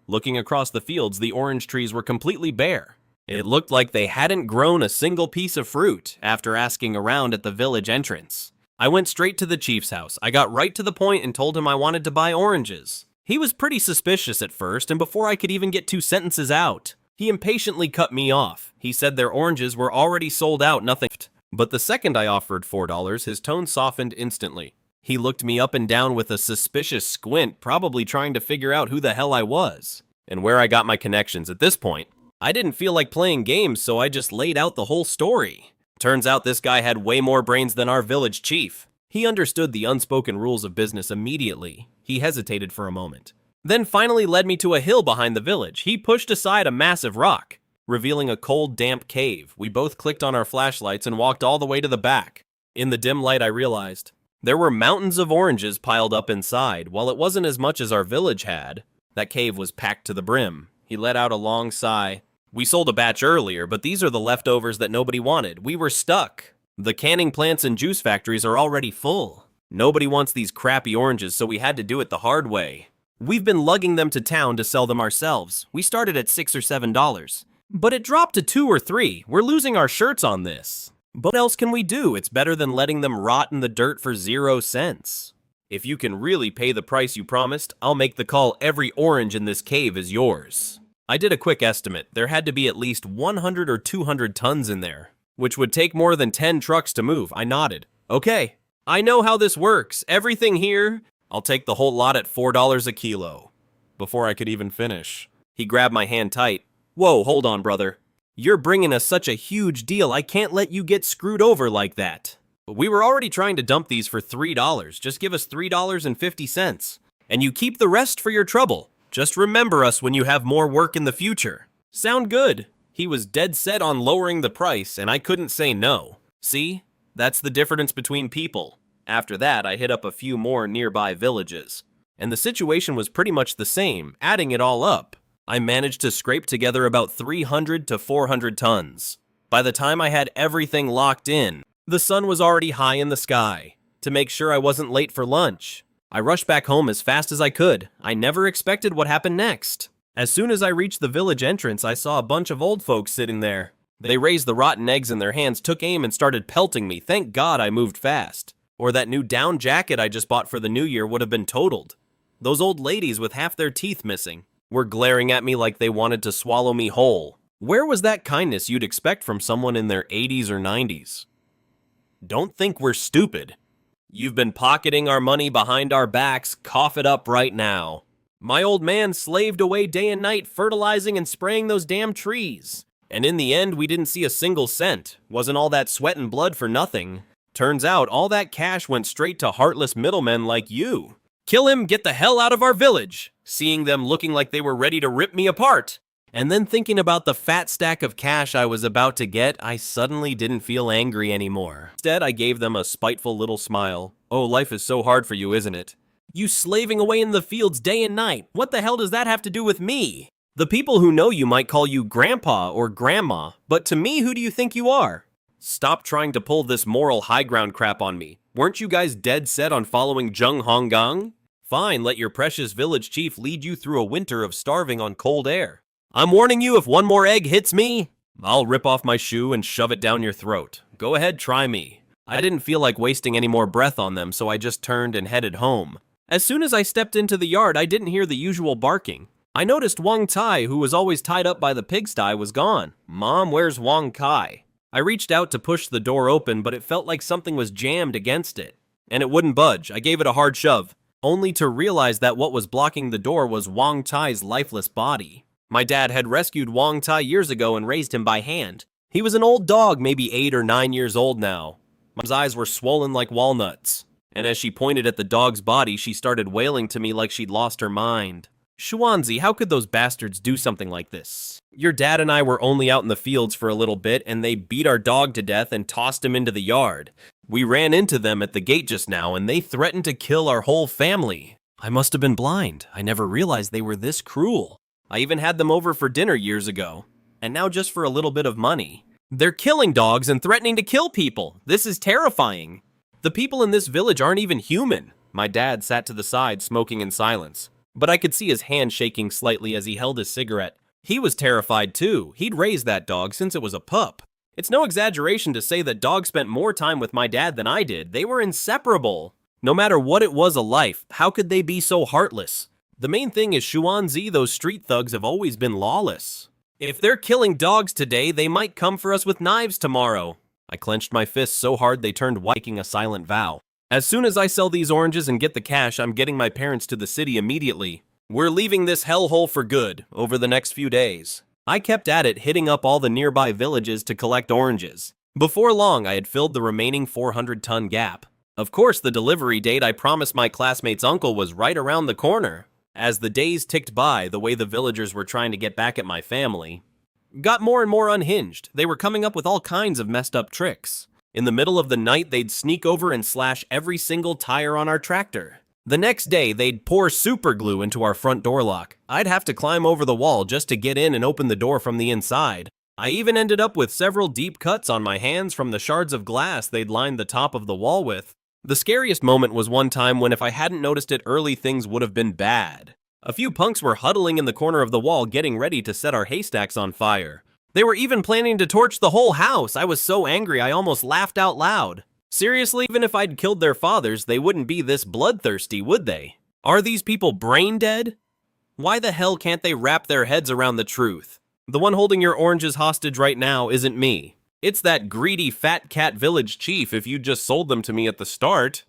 Looking across the fields, the orange trees were completely bare. It looked like they hadn't grown a single piece of fruit after asking around at the village entrance. I went straight to the chief's house. I got right to the point and told him I wanted to buy oranges. He was pretty suspicious at first, and before I could even get 2 sentences out, he impatiently cut me off. He said their oranges were already sold out, nothing. But the second I offered $4, his tone softened instantly. He looked me up and down with a suspicious squint, probably trying to figure out who the hell I was and where I got my connections. At this point, I didn't feel like playing games, so I just laid out the whole story. Turns out this guy had way more brains than our village chief. He understood the unspoken rules of business immediately. He hesitated for a moment, then finally led me to a hill behind the village. He pushed aside a massive rock, revealing a cold, damp cave. We both clicked on our flashlights and walked all the way to the back. In the dim light, I realized there were mountains of oranges piled up inside. While it wasn't as much as our village had, that cave was packed to the brim. He let out a long sigh. We sold a batch earlier, but these are the leftovers that nobody wanted. We were stuck. The canning plants and juice factories are already full. Nobody wants these crappy oranges, so we had to do it the hard way. We've been lugging them to town to sell them ourselves. We started at $6 or $7, but it dropped to $2 or $3. We're losing our shirts on this. But what else can we do? It's better than letting them rot in the dirt for 0 cents. If you can really pay the price you promised, I'll make the call. Every orange in this cave is yours. I did a quick estimate. There had to be at least 100 or 200 tons in there, which would take more than 10 trucks to move. I nodded. Okay, I know how this works. Everything here, I'll take the whole lot at $4 a kilo. Before I could even finish, he grabbed my hand tight. Whoa, hold on, brother. You're bringing us such a huge deal. I can't let you get screwed over like that. But we were already trying to dump these for $3. Just give us $3.50. And you keep the rest for your trouble. Just remember us when you have more work in the future. Sound good? He was dead set on lowering the price, and I couldn't say no. See? That's the difference between people. After that, I hit up a few more nearby villages, and the situation was pretty much the same. Adding it all up, I managed to scrape together about 300 to 400 tons. By the time I had everything locked in, the sun was already high in the sky. To make sure I wasn't late for lunch, I rushed back home as fast as I could. I never expected what happened next. As soon as I reached the village entrance, I saw a bunch of old folks sitting there. They raised the rotten eggs in their hands, took aim, and started pelting me. Thank God I moved fast, or that new down jacket I just bought for the new year would have been totaled. Those old ladies with half their teeth missing were glaring at me like they wanted to swallow me whole. Where was that kindness you'd expect from someone in their 80s or 90s? Don't think we're stupid. You've been pocketing our money behind our backs. Cough it up right now. My old man slaved away day and night fertilizing and spraying those damn trees. And in the end, we didn't see a single cent. Wasn't all that sweat and blood for nothing. Turns out all that cash went straight to heartless middlemen like you. Kill him, get the hell out of our village. Seeing them looking like they were ready to rip me apart. And then thinking about the fat stack of cash I was about to get, I suddenly didn't feel angry anymore. Instead, I gave them a spiteful little smile. Oh, life is so hard for you, isn't it? You slaving away in the fields day and night. What the hell does that have to do with me? The people who know you might call you grandpa or grandma, but to me, who do you think you are? Stop trying to pull this moral high ground crap on me. Weren't you guys dead set on following Zheng Honggang? Fine, let your precious village chief lead you through a winter of starving on cold air. I'm warning you, if one more egg hits me, I'll rip off my shoe and shove it down your throat. Go ahead, try me. I didn't feel like wasting any more breath on them, so I just turned and headed home. As soon as I stepped into the yard, I didn't hear the usual barking. I noticed Wang Tai, who was always tied up by the pigsty, was gone. Mom, where's Wang Kai? I reached out to push the door open, but it felt like something was jammed against it, and it wouldn't budge. I gave it a hard shove, only to realize that what was blocking the door was Wang Tai's lifeless body. My dad had rescued Wang Tai years ago and raised him by hand. He was an old dog, maybe 8 or 9 years old now. Mom's eyes were swollen like walnuts, and as she pointed at the dog's body, she started wailing to me like she'd lost her mind. Xuanzi, how could those bastards do something like this? Your dad and I were only out in the fields for a little bit, and they beat our dog to death and tossed him into the yard. We ran into them at the gate just now, and they threatened to kill our whole family. I must have been blind. I never realized they were this cruel. I even had them over for dinner years ago, and now just for a little bit of money. They're killing dogs and threatening to kill people. This is terrifying. The people in this village aren't even human. My dad sat to the side, smoking in silence, but I could see his hand shaking slightly as he held his cigarette. He was terrified too. He'd raised that dog since it was a pup. It's no exaggeration to say that dog spent more time with my dad than I did. They were inseparable. No matter what it was a life, how could they be so heartless? The main thing is Xuanzi, those street thugs have always been lawless. If they're killing dogs today, they might come for us with knives tomorrow. I clenched my fists so hard they turned white, making a silent vow. As soon as I sell these oranges and get the cash, I'm getting my parents to the city immediately. We're leaving this hellhole for good over the next few days. I kept at it, hitting up all the nearby villages to collect oranges. Before long, I had filled the remaining 400-ton gap. Of course, the delivery date I promised my classmate's uncle was right around the corner. As the days ticked by, the way the villagers were trying to get back at my family got more and more unhinged. They were coming up with all kinds of messed up tricks. In the middle of the night, they'd sneak over and slash every single tire on our tractor. The next day, they'd pour super glue into our front door lock. I'd have to climb over the wall just to get in and open the door from the inside. I even ended up with several deep cuts on my hands from the shards of glass they'd lined the top of the wall with. The scariest moment was one time when if I hadn't noticed it early, things would have been bad. A few punks were huddling in the corner of the wall getting ready to set our haystacks on fire. They were even planning to torch the whole house. I was so angry I almost laughed out loud. Seriously, even if I'd killed their fathers, they wouldn't be this bloodthirsty, would they? Are these people brain dead? Why the hell can't they wrap their heads around the truth? The one holding your oranges hostage right now isn't me. It's that greedy fat cat village chief. If you'd just sold them to me at the start,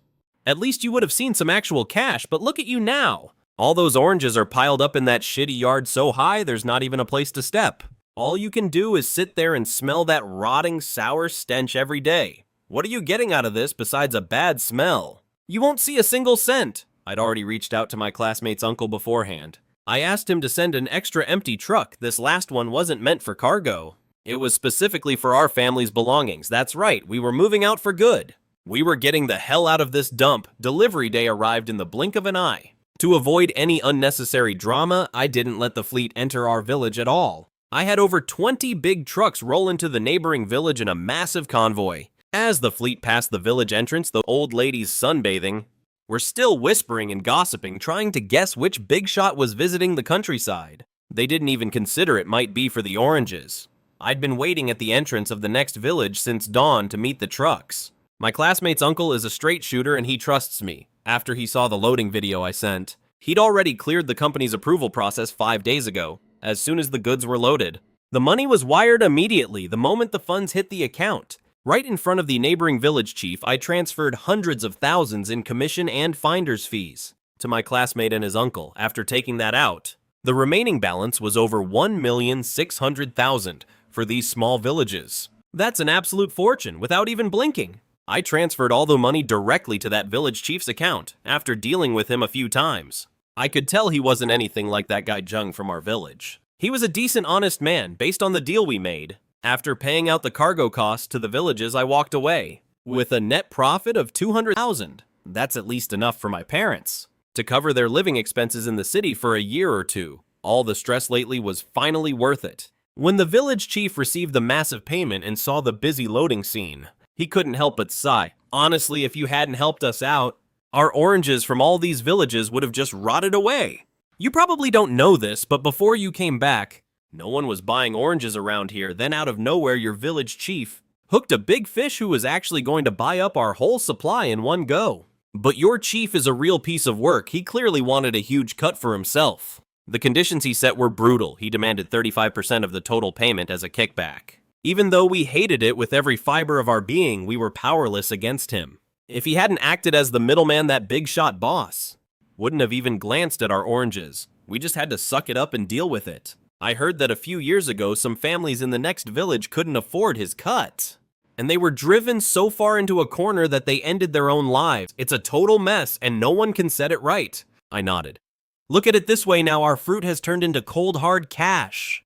at least you would have seen some actual cash, but look at you now. All those oranges are piled up in that shitty yard so high there's not even a place to step. All you can do is sit there and smell that rotting, sour stench every day. What are you getting out of this besides a bad smell? You won't see a single cent. I'd already reached out to my classmate's uncle beforehand. I asked him to send an extra empty truck. This last one wasn't meant for cargo. It was specifically for our family's belongings. That's right, we were moving out for good. We were getting the hell out of this dump. Delivery day arrived in the blink of an eye. To avoid any unnecessary drama, I didn't let the fleet enter our village at all. I had over 20 big trucks roll into the neighboring village in a massive convoy. As the fleet passed the village entrance, the old ladies sunbathing were still whispering and gossiping, trying to guess which big shot was visiting the countryside. They didn't even consider it might be for the oranges. I'd been waiting at the entrance of the next village since dawn to meet the trucks. My classmate's uncle is a straight shooter and he trusts me. After he saw the loading video I sent, he'd already cleared the company's approval process 5 days ago, as soon as the goods were loaded. The money was wired immediately the moment the funds hit the account. Right in front of the neighboring village chief, I transferred hundreds of thousands in commission and finder's fees to my classmate and his uncle. After taking that out, the remaining balance was over 1,600,000 for these small villages. That's an absolute fortune without even blinking. I transferred all the money directly to that village chief's account after dealing with him a few times. I could tell he wasn't anything like that guy Jung from our village. He was a decent, honest man based on the deal we made. After paying out the cargo costs to the villages, I walked away with a net profit of 200,000. That's at least enough for my parents to cover their living expenses in the city for a year or two. All the stress lately was finally worth it. When the village chief received the massive payment and saw the busy loading scene, he couldn't help but sigh. Honestly, if you hadn't helped us out, our oranges from all these villages would have just rotted away. You probably don't know this, but before you came back, no one was buying oranges around here. Then out of nowhere, your village chief hooked a big fish who was actually going to buy up our whole supply in one go. But your chief is a real piece of work. He clearly wanted a huge cut for himself. The conditions he set were brutal. He demanded 35% of the total payment as a kickback. Even though we hated it with every fiber of our being, we were powerless against him. If he hadn't acted as the middleman, that big shot boss wouldn't have even glanced at our oranges. We just had to suck it up and deal with it. I heard that a few years ago, some families in the next village couldn't afford his cut, and they were driven so far into a corner that they ended their own lives. It's a total mess, and no one can set it right. I nodded. Look at it this way now, our fruit has turned into cold hard cash,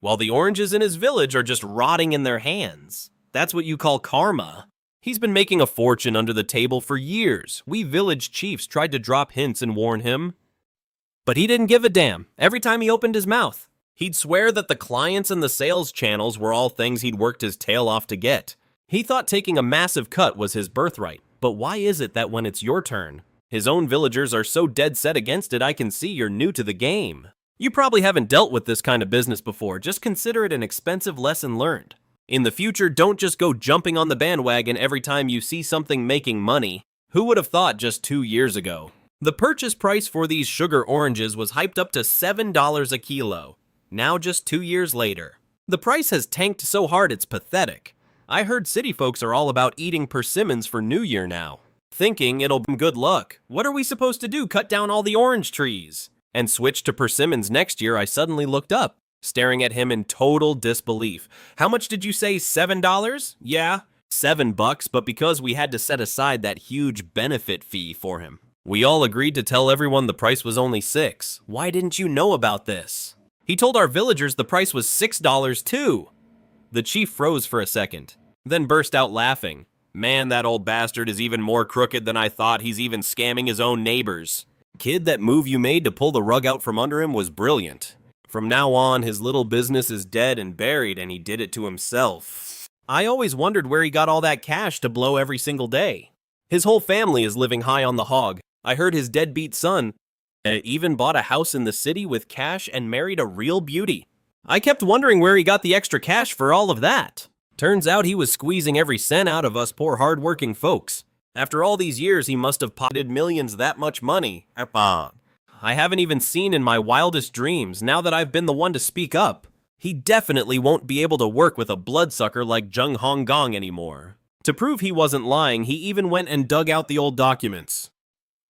while the oranges in his village are just rotting in their hands. That's what you call karma. He's been making a fortune under the table for years. We village chiefs tried to drop hints and warn him, but he didn't give a damn. Every time he opened his mouth, he'd swear that the clients and the sales channels were all things he'd worked his tail off to get. He thought taking a massive cut was his birthright. But why is it that when it's your turn, his own villagers are so dead set against it? I can see you're new to the game. You probably haven't dealt with this kind of business before. Just consider it an expensive lesson learned. In the future, don't just go jumping on the bandwagon every time you see something making money. Who would have thought just 2 years ago? The purchase price for these sugar oranges was hyped up to $7 a kilo. Now just 2 years later, the price has tanked so hard it's pathetic. I heard city folks are all about eating persimmons for New Year now, thinking it'll bring good luck. What are we supposed to do, cut down all the orange trees and switch to persimmons next year? I suddenly looked up, staring at him in total disbelief. How much did you say, $7? Yeah, $7, but because we had to set aside that huge benefit fee for him, we all agreed to tell everyone the price was only $6. Why didn't you know about this? He told our villagers the price was $6 too. The chief froze for a second, then burst out laughing. Man, that old bastard is even more crooked than I thought. He's even scamming his own neighbors. Kid, that move you made to pull the rug out from under him was brilliant. From now on, his little business is dead and buried, and he did it to himself. I always wondered where he got all that cash to blow every single day. His whole family is living high on the hog. I heard his deadbeat son even bought a house in the city with cash and married a real beauty. I kept wondering where he got the extra cash for all of that. Turns out he was squeezing every cent out of us poor hardworking folks. After all these years, he must have pocketed millions that much money. I haven't even seen in my wildest dreams. Now that I've been the one to speak up, he definitely won't be able to work with a bloodsucker like Jung Hong Gong anymore. To prove he wasn't lying, he even went and dug out the old documents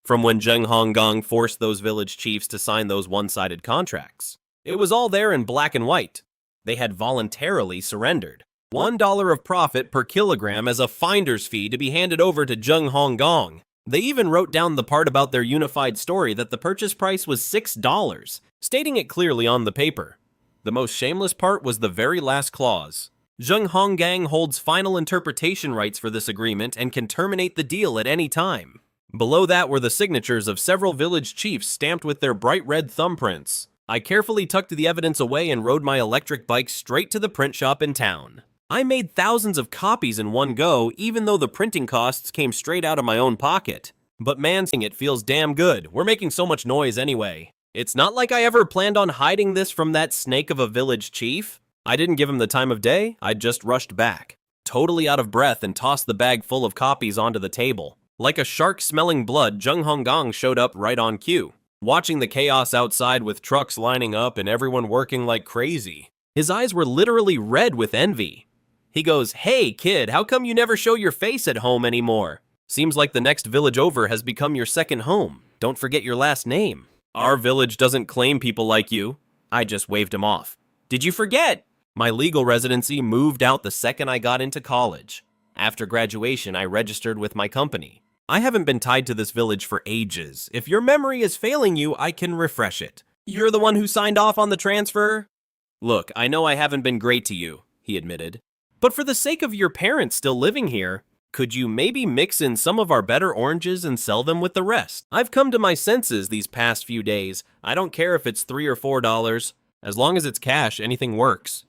from when Jung Hong Gong forced those village chiefs to sign those one-sided contracts. It was all there in black and white. They had voluntarily surrendered $1 of profit per kilogram as a finder's fee to be handed over to Jung Hong Gong. They even wrote down the part about their unified story that the purchase price was $6, stating it clearly on the paper. The most shameless part was the very last clause. Jung Hong Gang holds final interpretation rights for this agreement and can terminate the deal at any time. Below that were the signatures of several village chiefs stamped with their bright red thumbprints. I carefully tucked the evidence away and rode my electric bike straight to the print shop in town. I made thousands of copies in one go, even though the printing costs came straight out of my own pocket. But man, it feels damn good. We're making so much noise anyway. It's not like I ever planned on hiding this from that snake of a village chief. I didn't give him the time of day. I just rushed back, totally out of breath, and tossed the bag full of copies onto the table. Like a shark smelling blood, Jung Hong Gong showed up right on cue, watching the chaos outside with trucks lining up and everyone working like crazy. His eyes were literally red with envy. He goes, "Hey kid, how come you never show your face at home anymore? Seems like the next village over has become your second home. Don't forget your last name. Our village doesn't claim people like you." I just waved him off. Did you forget? My legal residency moved out the second I got into college. After graduation, I registered with my company. I haven't been tied to this village for ages. If your memory is failing you, I can refresh it. You're the one who signed off on the transfer? Look, I know I haven't been great to you, he admitted. But for the sake of your parents still living here, could you maybe mix in some of our better oranges and sell them with the rest? I've come to my senses these past few days. I don't care if it's $3 or $4. As long as it's cash, anything works.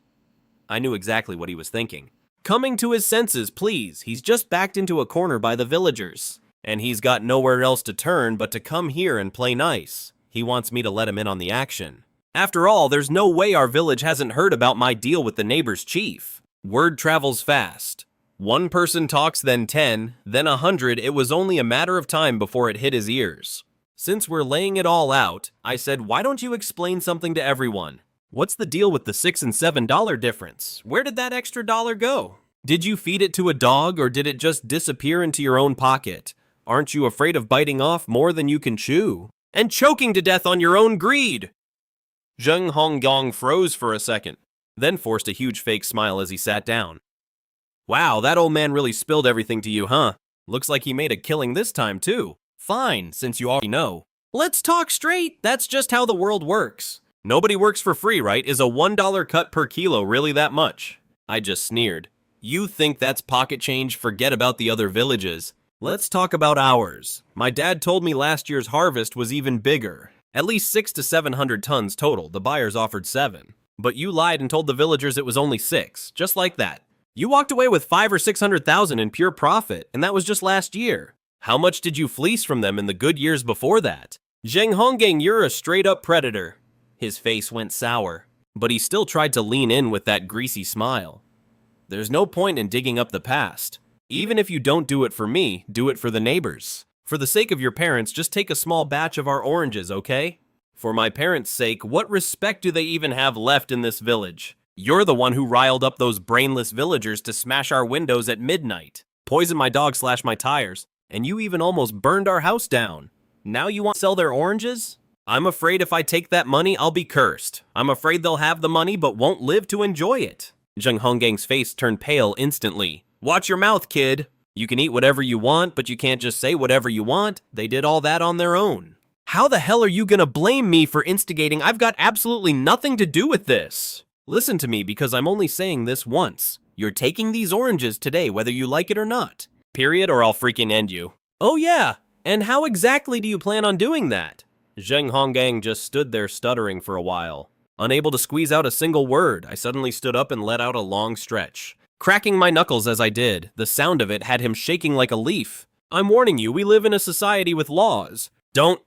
I knew exactly what he was thinking. Coming to his senses, please. He's just backed into a corner by the villagers, and he's got nowhere else to turn but to come here and play nice. He wants me to let him in on the action. After all, there's no way our village hasn't heard about my deal with the neighbor's chief. Word travels fast. One person talks, then 10, then 100. It was only a matter of time before it hit his ears. Since we're laying it all out, I said, why don't you explain something to everyone? What's the deal with the $6 and $7 difference? Where did that extra dollar go? Did you feed it to a dog, or did it just disappear into your own pocket? Aren't you afraid of biting off more than you can chew? And choking to death on your own greed? Zheng Honggong froze for a second, then forced a huge fake smile as he sat down. Wow, that old man really spilled everything to you, huh? Looks like he made a killing this time, too. Fine, since you already know. Let's talk straight. That's just how the world works. Nobody works for free, right? Is a $1 cut per kilo really that much? I just sneered. You think that's pocket change? Forget about the other villages. Let's talk about ours. My dad told me last year's harvest was even bigger. At least 600 to 700 tons total. The buyers offered 7. But you lied and told the villagers it was only 6. Just like that. You walked away with 500,000 or 600,000 in pure profit, and that was just last year. How much did you fleece from them in the good years before that? Zheng Honggong, you're a straight-up predator. His face went sour, but he still tried to lean in with that greasy smile. There's no point in digging up the past. Even if you don't do it for me, do it for the neighbors. For the sake of your parents, just take a small batch of our oranges, okay? For my parents' sake, what respect do they even have left in this village? You're the one who riled up those brainless villagers to smash our windows at midnight, poison my dog, slash my tires, and you even almost burned our house down. Now you want to sell their oranges? I'm afraid if I take that money, I'll be cursed. I'm afraid they'll have the money but won't live to enjoy it. Zheng Honggong's face turned pale instantly. Watch your mouth, kid. You can eat whatever you want, but you can't just say whatever you want. They did all that on their own. How the hell are you gonna blame me for instigating? I've got absolutely nothing to do with this. Listen to me, because I'm only saying this once. You're taking these oranges today, whether you like it or not. Period, or I'll freaking end you. Oh yeah, and how exactly do you plan on doing that? Zheng Honggong just stood there stuttering for a while. Unable to squeeze out a single word, I suddenly stood up and let out a long stretch. Cracking my knuckles as I did, the sound of it had him shaking like a leaf. I'm warning you, we live in a society with laws. Don't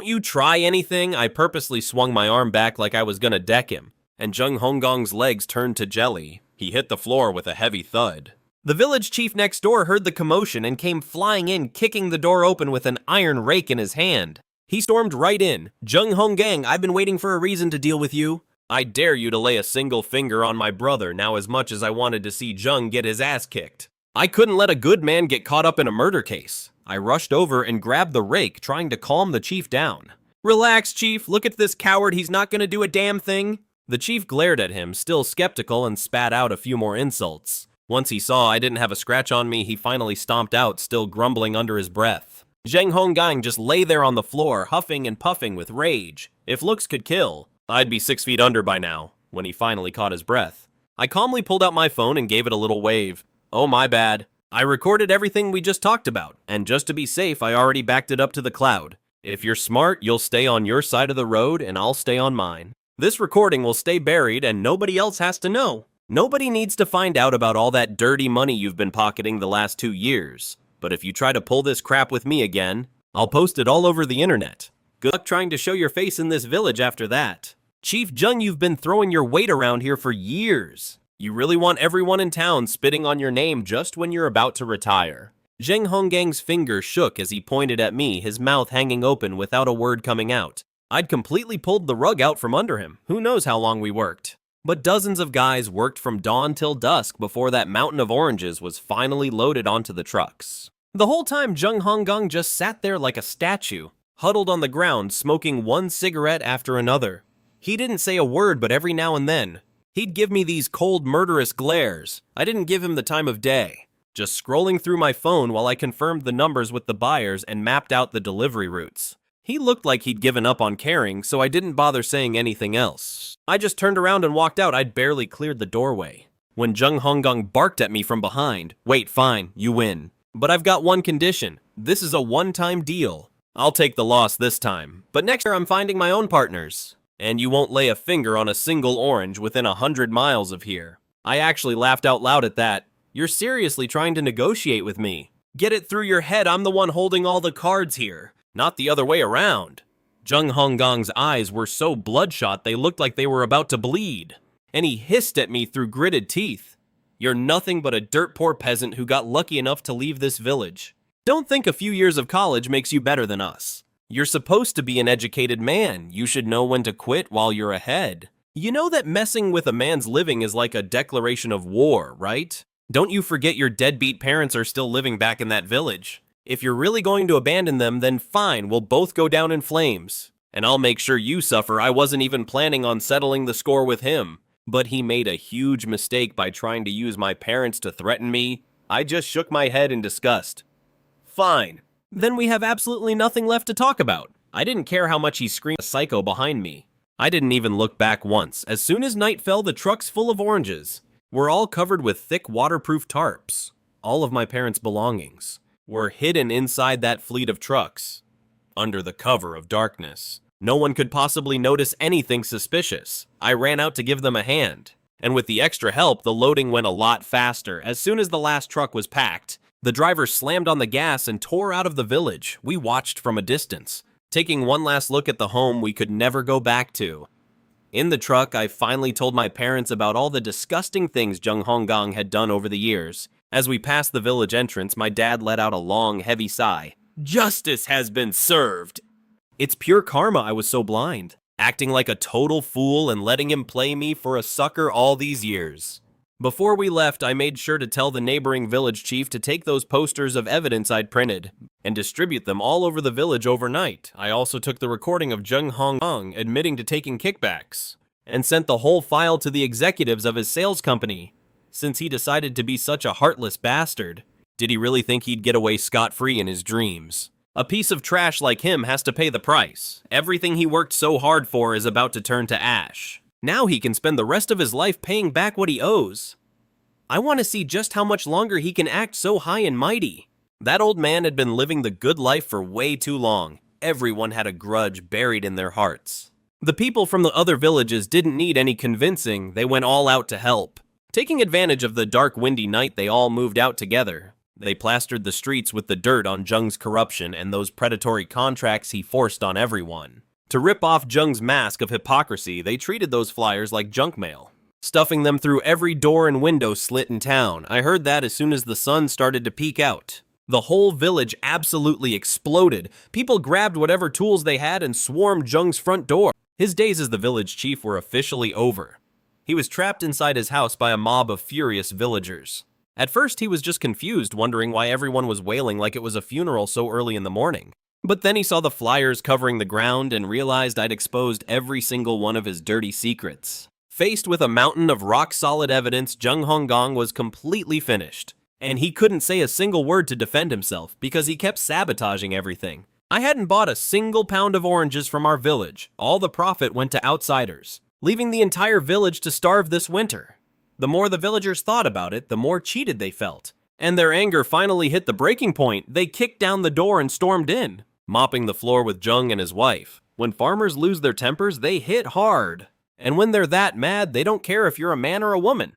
you try anything? I purposely swung my arm back like I was gonna deck him, and Zheng Honggong's legs turned to jelly. He hit the floor with a heavy thud. The village chief next door heard the commotion and came flying in, kicking the door open with an iron rake in his hand. He stormed right in. Zheng Honggong, I've been waiting for a reason to deal with you. I dare you to lay a single finger on my brother now, as much as I wanted to see Zheng get his ass kicked. I couldn't let a good man get caught up in a murder case. I rushed over and grabbed the rake, trying to calm the chief down. Relax, chief. Look at this coward. He's not gonna do a damn thing. The chief glared at him, still skeptical, and spat out a few more insults. Once he saw I didn't have a scratch on me, he finally stomped out, still grumbling under his breath. Zheng Honggong just lay there on the floor, huffing and puffing with rage. If looks could kill, I'd be 6 feet under by now, when he finally caught his breath. I calmly pulled out my phone and gave it a little wave. Oh, my bad. I recorded everything we just talked about, and just to be safe, I already backed it up to the cloud. If you're smart, you'll stay on your side of the road, and I'll stay on mine. This recording will stay buried, and nobody else has to know. Nobody needs to find out about all that dirty money you've been pocketing the last 2 years. But if you try to pull this crap with me again, I'll post it all over the internet. Good luck trying to show your face in this village after that. Chief Zheng, you've been throwing your weight around here for years. You really want everyone in town spitting on your name just when you're about to retire. Zheng Honggong's finger shook as he pointed at me, his mouth hanging open without a word coming out. I'd completely pulled the rug out from under him. Who knows how long we worked. But dozens of guys worked from dawn till dusk before that mountain of oranges was finally loaded onto the trucks. The whole time, Zheng Honggong just sat there like a statue, huddled on the ground, smoking one cigarette after another. He didn't say a word, but every now and then, he'd give me these cold, murderous glares. I didn't give him the time of day, just scrolling through my phone while I confirmed the numbers with the buyers and mapped out the delivery routes. He looked like he'd given up on caring, so I didn't bother saying anything else. I just turned around and walked out. I'd barely cleared the doorway when Zheng Honggong barked at me from behind. Wait, fine, you win. But I've got one condition. This is a one-time deal. I'll take the loss this time, but next year I'm finding my own partners. And you won't lay a finger on a single orange within 100 miles of here. I actually laughed out loud at that. You're seriously trying to negotiate with me. Get it through your head, I'm the one holding all the cards here, not the other way around. Zheng Honggong's eyes were so bloodshot they looked like they were about to bleed, and he hissed at me through gritted teeth. You're nothing but a dirt poor peasant who got lucky enough to leave this village. Don't think a few years of college makes you better than us. You're supposed to be an educated man. You should know when to quit while you're ahead. You know that messing with a man's living is like a declaration of war, right? Don't you forget your deadbeat parents are still living back in that village. If you're really going to abandon them, then fine, we'll both go down in flames. And I'll make sure you suffer. I wasn't even planning on settling the score with him. But he made a huge mistake by trying to use my parents to threaten me. I just shook my head in disgust. Fine. Then we have absolutely nothing left to talk about. I didn't care how much he screamed a psycho behind me. I didn't even look back once. As soon as night fell, the truck's full of oranges were all covered with thick waterproof tarps. All of my parents' belongings were hidden inside that fleet of trucks, under the cover of darkness. No one could possibly notice anything suspicious. I ran out to give them a hand, and with the extra help, the loading went a lot faster. As soon as the last truck was packed, the driver slammed on the gas and tore out of the village. We watched from a distance, taking one last look at the home we could never go back to. In the truck, I finally told my parents about all the disgusting things Jung Honggang had done over the years. As we passed the village entrance, my dad let out a long, heavy sigh. Justice has been served. It's pure karma. I was so blind, acting like a total fool and letting him play me for a sucker all these years. Before we left, I made sure to tell the neighboring village chief to take those posters of evidence I'd printed and distribute them all over the village overnight. I also took the recording of Jung Honggang admitting to taking kickbacks and sent the whole file to the executives of his sales company. Since he decided to be such a heartless bastard, did he really think he'd get away scot-free in his dreams? A piece of trash like him has to pay the price. Everything he worked so hard for is about to turn to ash. Now he can spend the rest of his life paying back what he owes. I want to see just how much longer he can act so high and mighty. That old man had been living the good life for way too long. Everyone had a grudge buried in their hearts. The people from the other villages didn't need any convincing. They went all out to help. Taking advantage of the dark, windy night, they all moved out together. They plastered the streets with the dirt on Jung's corruption and those predatory contracts he forced on everyone. To rip off Jung's mask of hypocrisy, they treated those flyers like junk mail, stuffing them through every door and window slit in town. I heard that as soon as the sun started to peek out. The whole village absolutely exploded. People grabbed whatever tools they had and swarmed Jung's front door. His days as the village chief were officially over. He was trapped inside his house by a mob of furious villagers. At first, he was just confused, wondering why everyone was wailing like it was a funeral so early in the morning. But then he saw the flyers covering the ground and realized I'd exposed every single one of his dirty secrets. Faced with a mountain of rock-solid evidence, Jung Honggang was completely finished. And he couldn't say a single word to defend himself because he kept sabotaging everything. I hadn't bought a single pound of oranges from our village. All the profit went to outsiders, leaving the entire village to starve this winter. The more the villagers thought about it, the more cheated they felt. And their anger finally hit the breaking point. They kicked down the door and stormed in, mopping the floor with Jung and his wife. When farmers lose their tempers, they hit hard. And when they're that mad, they don't care if you're a man or a woman.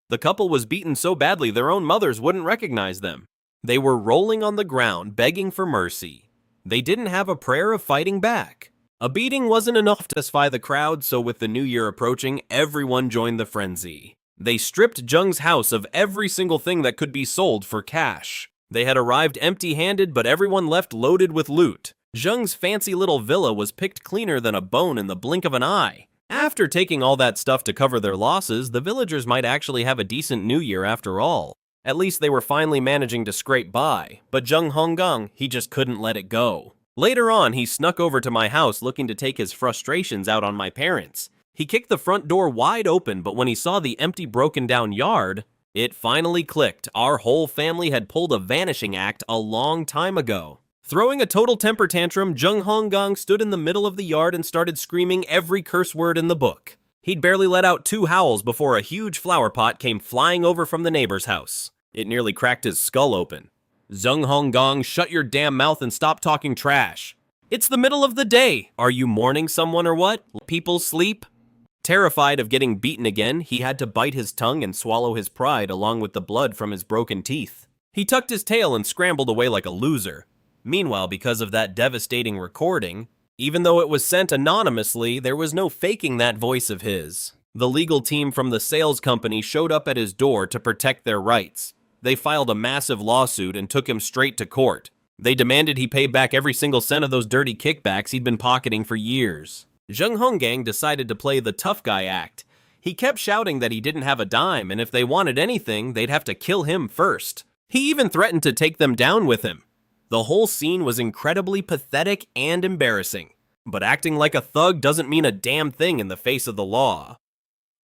The couple was beaten so badly their own mothers wouldn't recognize them. They were rolling on the ground, begging for mercy. They didn't have a prayer of fighting back. A beating wasn't enough to satisfy the crowd, so with the new year approaching, everyone joined the frenzy. They stripped Jung's house of every single thing that could be sold for cash. They had arrived empty-handed, but everyone left loaded with loot. Jung's fancy little villa was picked cleaner than a bone in the blink of an eye. After taking all that stuff to cover their losses, the villagers might actually have a decent new year after all. At least they were finally managing to scrape by. But Jung Honggang, he just couldn't let it go. Later on, he snuck over to my house looking to take his frustrations out on my parents. He kicked the front door wide open, but when he saw the empty, broken-down yard, it finally clicked. Our whole family had pulled a vanishing act a long time ago. Throwing a total temper tantrum, Jung Honggang stood in the middle of the yard and started screaming every curse word in the book. He'd barely let out 2 howls before a huge flower pot came flying over from the neighbor's house. It nearly cracked his skull open. Jung Honggang, shut your damn mouth and stop talking trash. It's the middle of the day. Are you mourning someone or what? People sleep? Terrified of getting beaten again, he had to bite his tongue and swallow his pride along with the blood from his broken teeth. He tucked his tail and scrambled away like a loser. Meanwhile, because of that devastating recording, even though it was sent anonymously, there was no faking that voice of his. The legal team from the sales company showed up at his door to protect their rights. They filed a massive lawsuit and took him straight to court. They demanded he pay back every single cent of those dirty kickbacks he'd been pocketing for years. Jung Honggang decided to play the tough guy act. He kept shouting that he didn't have a dime, and if they wanted anything, they'd have to kill him first. He even threatened to take them down with him. The whole scene was incredibly pathetic and embarrassing. But acting like a thug doesn't mean a damn thing in the face of the law.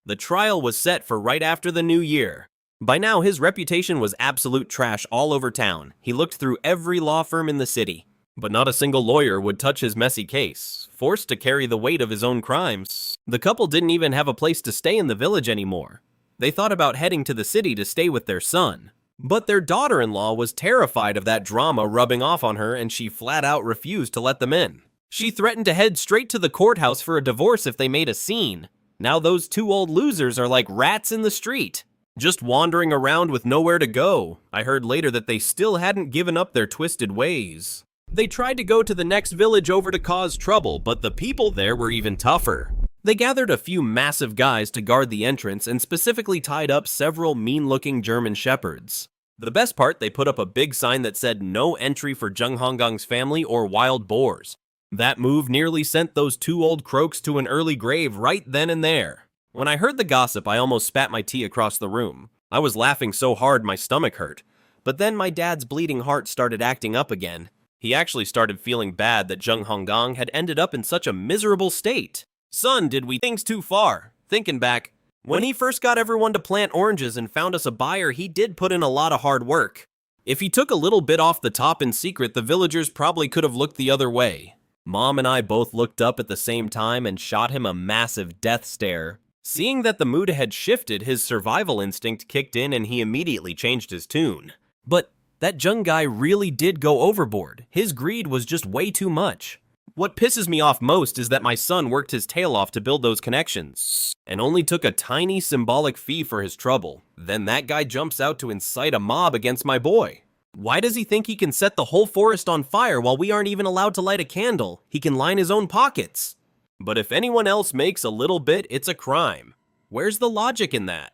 The trial was set for right after the new year. By now, his reputation was absolute trash all over town. He looked through every law firm in the city. But not a single lawyer would touch his messy case, forced to carry the weight of his own crimes. The couple didn't even have a place to stay in the village anymore. They thought about heading to the city to stay with their son. But their daughter-in-law was terrified of that drama rubbing off on her, and she flat out refused to let them in. She threatened to head straight to the courthouse for a divorce if they made a scene. Now those two old losers are like rats in the street, just wandering around with nowhere to go. I heard later that they still hadn't given up their twisted ways. They tried to go to the next village over to cause trouble, but the people there were even tougher. They gathered a few massive guys to guard the entrance and specifically tied up several mean-looking German shepherds. The best part, they put up a big sign that said no entry for Jung Honggang's family or wild boars. That move nearly sent those two old croaks to an early grave right then and there. When I heard the gossip, I almost spat my tea across the room. I was laughing so hard my stomach hurt. But then my dad's bleeding heart started acting up again. He actually started feeling bad that Jung Honggang had ended up in such a miserable state. Son, did we things too far? Thinking back, when he first got everyone to plant oranges and found us a buyer, he did put in a lot of hard work. If he took a little bit off the top in secret, the villagers probably could have looked the other way. Mom and I both looked up at the same time and shot him a massive death stare. Seeing that the mood had shifted, his survival instinct kicked in and he immediately changed his tune. But that Jung guy really did go overboard. His greed was just way too much. What pisses me off most is that my son worked his tail off to build those connections, and only took a tiny symbolic fee for his trouble. Then that guy jumps out to incite a mob against my boy. Why does he think he can set the whole forest on fire while we aren't even allowed to light a candle? He can line his own pockets. But if anyone else makes a little bit, it's a crime. Where's the logic in that?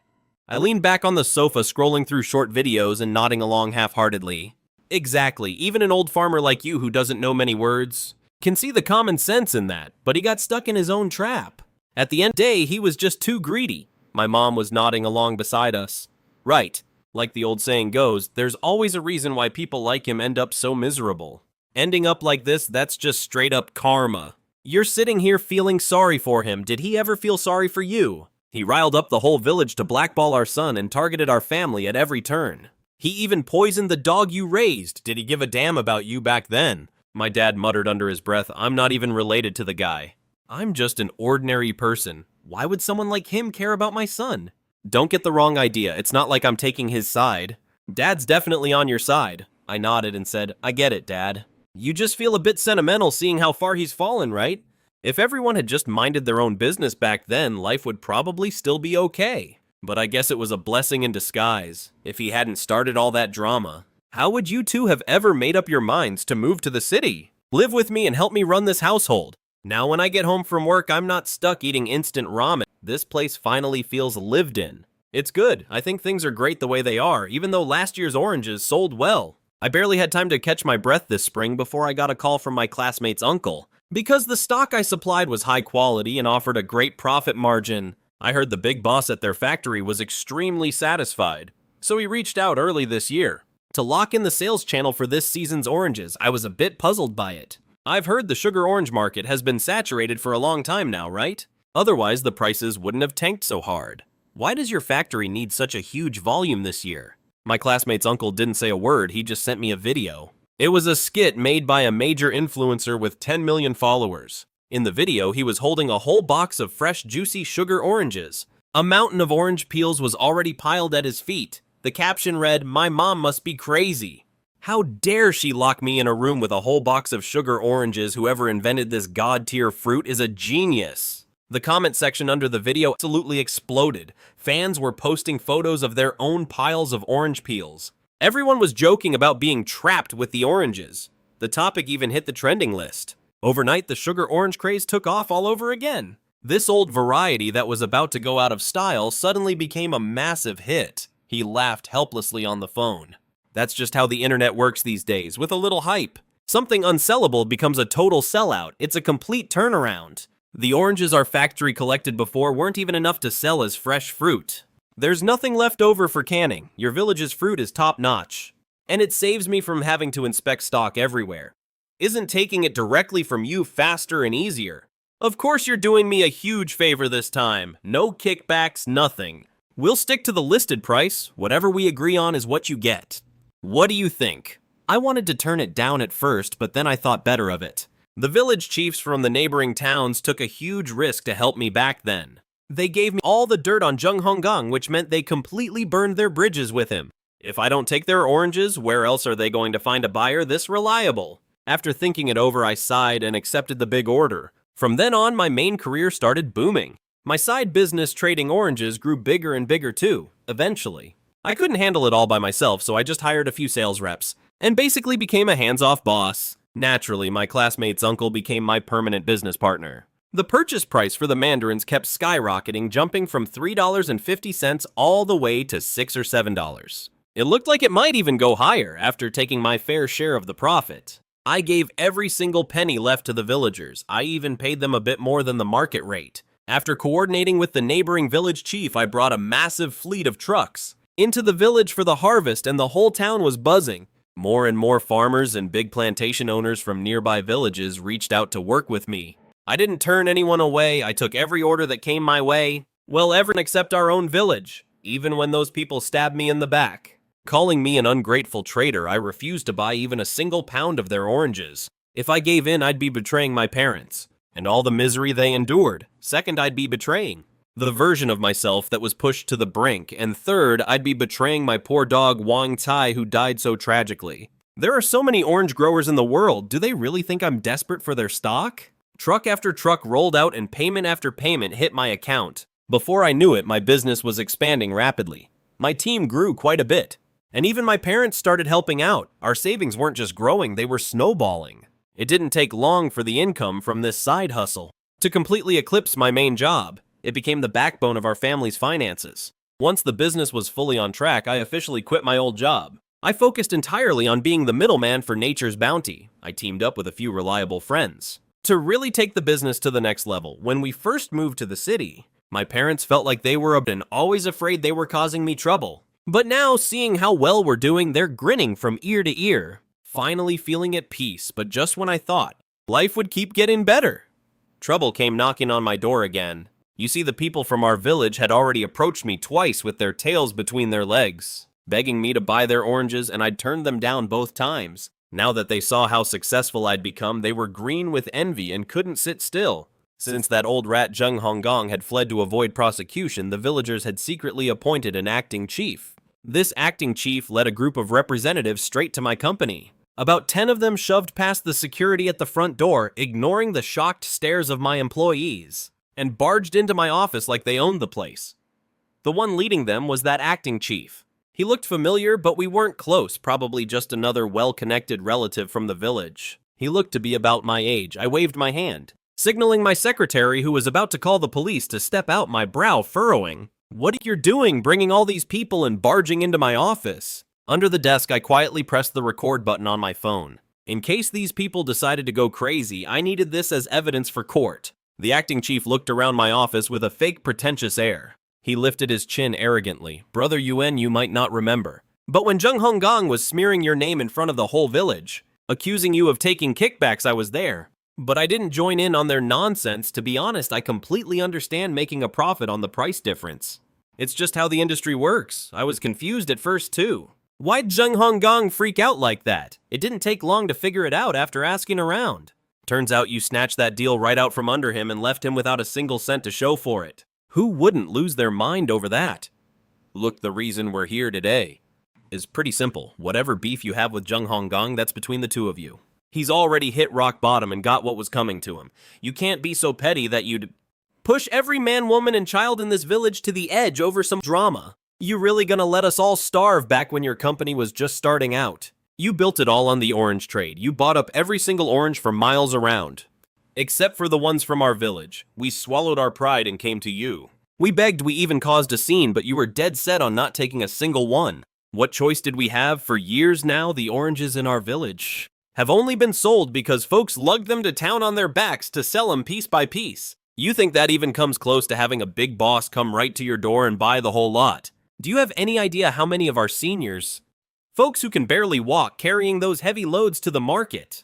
I leaned back on the sofa scrolling through short videos and nodding along half-heartedly. Exactly, even an old farmer like you who doesn't know many words can see the common sense in that, but he got stuck in his own trap. At the end of the day, he was just too greedy. My mom was nodding along beside us. Right, like the old saying goes, there's always a reason why people like him end up so miserable. Ending up like this, that's just straight up karma. You're sitting here feeling sorry for him. Did he ever feel sorry for you? He riled up the whole village to blackball our son and targeted our family at every turn. He even poisoned the dog you raised. Did he give a damn about you back then? My dad muttered under his breath, I'm not even related to the guy. I'm just an ordinary person. Why would someone like him care about my son? Don't get the wrong idea. It's not like I'm taking his side. Dad's definitely on your side. I nodded and said, I get it, Dad. You just feel a bit sentimental seeing how far he's fallen, right? If everyone had just minded their own business back then, life would probably still be okay. But I guess it was a blessing in disguise. If he hadn't started all that drama, how would you two have ever made up your minds to move to the city? Live with me and help me run this household. Now when I get home from work, I'm not stuck eating instant ramen. This place finally feels lived in. It's good. I think things are great the way they are, even though last year's oranges sold well. I barely had time to catch my breath this spring before I got a call from my classmate's uncle. Because the stock I supplied was high quality and offered a great profit margin, I heard the big boss at their factory was extremely satisfied. So he reached out early this year. To lock in the sales channel for this season's oranges, I was a bit puzzled by it. I've heard the sugar orange market has been saturated for a long time now, right? Otherwise, the prices wouldn't have tanked so hard. Why does your factory need such a huge volume this year? My classmate's uncle didn't say a word, he just sent me a video. It was a skit made by a major influencer with 10 million followers. In the video, he was holding a whole box of fresh, juicy sugar oranges. A mountain of orange peels was already piled at his feet. The caption read, "My mom must be crazy. How dare she lock me in a room with a whole box of sugar oranges? Whoever invented this god-tier fruit is a genius." The comment section under the video absolutely exploded. Fans were posting photos of their own piles of orange peels. Everyone was joking about being trapped with the oranges. The topic even hit the trending list. Overnight, the sugar orange craze took off all over again. This old variety that was about to go out of style suddenly became a massive hit. He laughed helplessly on the phone. That's just how the internet works these days, with a little hype. Something unsellable becomes a total sellout. It's a complete turnaround. The oranges our factory collected before weren't even enough to sell as fresh fruit. There's nothing left over for canning. Your village's fruit is top-notch. And it saves me from having to inspect stock everywhere. Isn't taking it directly from you faster and easier? Of course you're doing me a huge favor this time. No kickbacks, nothing. We'll stick to the listed price. Whatever we agree on is what you get. What do you think? I wanted to turn it down at first, but then I thought better of it. The village chiefs from the neighboring towns took a huge risk to help me back then. They gave me all the dirt on Jung Honggang, which meant they completely burned their bridges with him. If I don't take their oranges, where else are they going to find a buyer this reliable? After thinking it over, I sighed and accepted the big order. From then on, my main career started booming. My side business trading oranges grew bigger and bigger too, eventually. I couldn't handle it all by myself, so I just hired a few sales reps, and basically became a hands-off boss. Naturally, my classmate's uncle became my permanent business partner. The purchase price for the mandarins kept skyrocketing, jumping from $3.50 all the way to $6 or $7. It looked like it might even go higher after taking my fair share of the profit. I gave every single penny left to the villagers. I even paid them a bit more than the market rate. After coordinating with the neighboring village chief, I brought a massive fleet of trucks into the village for the harvest, and the whole town was buzzing. More and more farmers and big plantation owners from nearby villages reached out to work with me. I didn't turn anyone away. I took every order that came my way. Well, everyone except our own village, even when those people stabbed me in the back. Calling me an ungrateful traitor, I refused to buy even a single pound of their oranges. If I gave in, I'd be betraying my parents, and all the misery they endured. Second, I'd be betraying the version of myself that was pushed to the brink, and third, I'd be betraying my poor dog Wang Tai, who died so tragically. There are so many orange growers in the world. Do they really think I'm desperate for their stock? Truck after truck rolled out and payment after payment hit my account. Before I knew it, my business was expanding rapidly. My team grew quite a bit. And even my parents started helping out. Our savings weren't just growing, they were snowballing. It didn't take long for the income from this side hustle to completely eclipse my main job. It became the backbone of our family's finances. Once the business was fully on track, I officially quit my old job. I focused entirely on being the middleman for nature's bounty. I teamed up with a few reliable friends to really take the business to the next level. When we first moved to the city, my parents felt like they were always afraid they were causing me trouble. But now, seeing how well we're doing, they're grinning from ear to ear, finally feeling at peace. But just when I thought life would keep getting better, trouble came knocking on my door again. You see, the people from our village had already approached me twice with their tails between their legs, begging me to buy their oranges, and I'd turned them down both times. Now that they saw how successful I'd become, they were green with envy and couldn't sit still. Since that old rat Jung Honggang had fled to avoid prosecution, the villagers had secretly appointed an acting chief. This acting chief led a group of representatives straight to my company. About 10 of them shoved past the security at the front door, ignoring the shocked stares of my employees, and barged into my office like they owned the place. The one leading them was that acting chief. He looked familiar, but we weren't close, probably just another well-connected relative from the village. He looked to be about my age. I waved my hand, signaling my secretary, who was about to call the police, to step out, my brow furrowing. What are you doing, bringing all these people and barging into my office? Under the desk, I quietly pressed the record button on my phone. In case these people decided to go crazy, I needed this as evidence for court. The acting chief looked around my office with a fake pretentious air. He lifted his chin arrogantly. Brother Yuan, you might not remember, but when Jung Honggang was smearing your name in front of the whole village, accusing you of taking kickbacks, I was there. But I didn't join in on their nonsense. To be honest, I completely understand making a profit on the price difference. It's just how the industry works. I was confused at first too. Why'd Jung Honggang freak out like that? It didn't take long to figure it out after asking around. Turns out you snatched that deal right out from under him and left him without a single cent to show for it. Who wouldn't lose their mind over that? Look, the reason we're here today is pretty simple. Whatever beef you have with Jung Honggang, that's between the two of you. He's already hit rock bottom and got what was coming to him. You can't be so petty that you'd push every man, woman, and child in this village to the edge over some drama. You really gonna let us all starve back when your company was just starting out? You built it all on the orange trade. You bought up every single orange for miles around. Except for the ones from our village. We swallowed our pride and came to you. We begged, we even caused a scene, but you were dead set on not taking a single one. What choice did we have? For years now, the oranges in our village have only been sold because folks lugged them to town on their backs to sell them piece by piece. You think that even comes close to having a big boss come right to your door and buy the whole lot? Do you have any idea how many of our seniors, folks who can barely walk carrying those heavy loads to the market,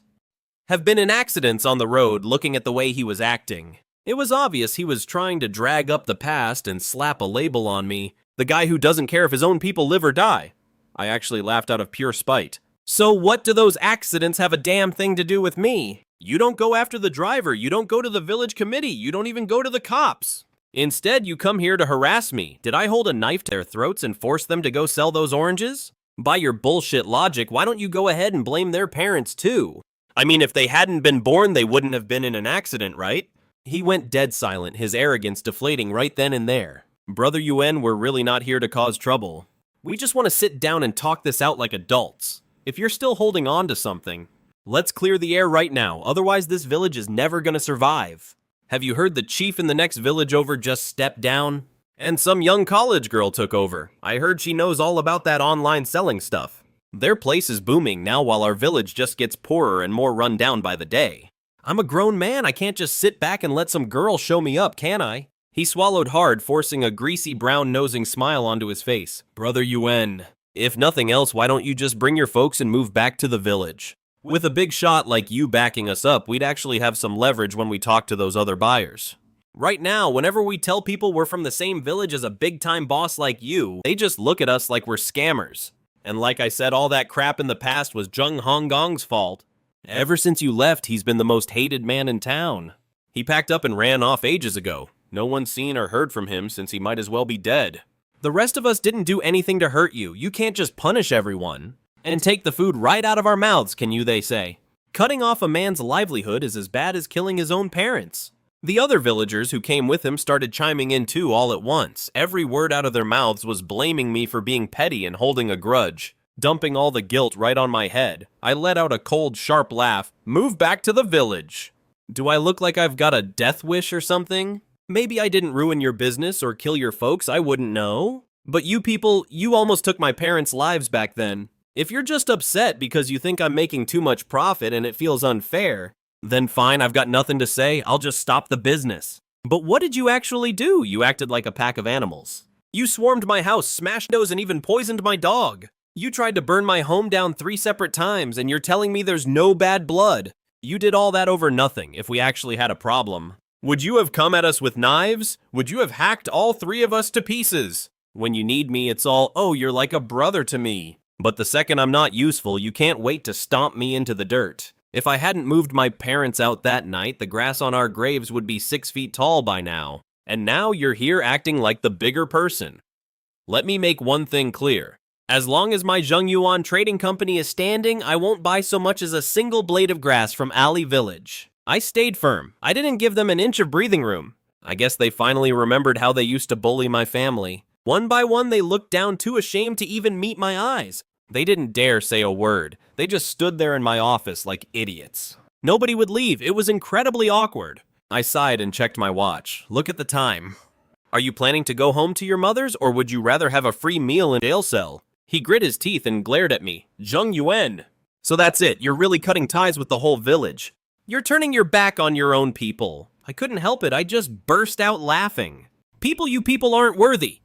have been in accidents on the road? Looking at the way he was acting, it was obvious he was trying to drag up the past and slap a label on me, the guy who doesn't care if his own people live or die. I actually laughed out of pure spite. So what do those accidents have a damn thing to do with me? You don't go after the driver, you don't go to the village committee, you don't even go to the cops. Instead, you come here to harass me. Did I hold a knife to their throats and force them to go sell those oranges? By your bullshit logic, why don't you go ahead and blame their parents too? I mean, if they hadn't been born, they wouldn't have been in an accident, right? He went dead silent, his arrogance deflating right then and there. Brother Yuen, we're really not here to cause trouble. We just want to sit down and talk this out like adults. If you're still holding on to something, let's clear the air right now, otherwise this village is never gonna survive. Have you heard the chief in the next village over just stepped down? And some young college girl took over. I heard she knows all about that online selling stuff. Their place is booming now while our village just gets poorer and more run down by the day. I'm a grown man, I can't just sit back and let some girl show me up, can I? He swallowed hard, forcing a greasy brown-nosing smile onto his face. Brother Yuen, if nothing else, why don't you just bring your folks and move back to the village? With a big shot like you backing us up, we'd actually have some leverage when we talk to those other buyers. Right now, whenever we tell people we're from the same village as a big-time boss like you, they just look at us like we're scammers. And like I said, all that crap in the past was Jung Honggong's fault. Ever since you left, he's been the most hated man in town. He packed up and ran off ages ago. No one's seen or heard from him since he might as well be dead. The rest of us didn't do anything to hurt you. You can't just punish everyone and take the food right out of our mouths, can you, they say. Cutting off a man's livelihood is as bad as killing his own parents. The other villagers who came with him started chiming in too all at once. Every word out of their mouths was blaming me for being petty and holding a grudge, dumping all the guilt right on my head. I let out a cold, sharp laugh. Move back to the village. Do I look like I've got a death wish or something? Maybe I didn't ruin your business or kill your folks, I wouldn't know. But you people, you almost took my parents' lives back then. If you're just upset because you think I'm making too much profit and it feels unfair, then fine, I've got nothing to say, I'll just stop the business. But what did you actually do? You acted like a pack of animals. You swarmed my house, smashed windows, and even poisoned my dog. You tried to burn my home down 3 separate times, and you're telling me there's no bad blood. You did all that over nothing. If we actually had a problem, would you have come at us with knives? Would you have hacked all 3 of us to pieces? When you need me, it's all, oh, you're like a brother to me. But the second I'm not useful, you can't wait to stomp me into the dirt. If I hadn't moved my parents out that night, the grass on our graves would be 6 feet tall by now. And now you're here acting like the bigger person. Let me make one thing clear. As long as my Zhengyuan trading company is standing, I won't buy so much as a single blade of grass from Ali Village. I stayed firm. I didn't give them an inch of breathing room. I guess they finally remembered how they used to bully my family. One by one, they looked down, too ashamed to even meet my eyes. They didn't dare say a word. They just stood there in my office like idiots. Nobody would leave. It was incredibly awkward. I sighed and checked my watch. Look at the time. Are you planning to go home to your mother's, or would you rather have a free meal in a jail cell? He grit his teeth and glared at me. Zheng Yuen. So that's it. You're really cutting ties with the whole village. You're turning your back on your own people. I couldn't help it. I just burst out laughing. You people aren't worthy.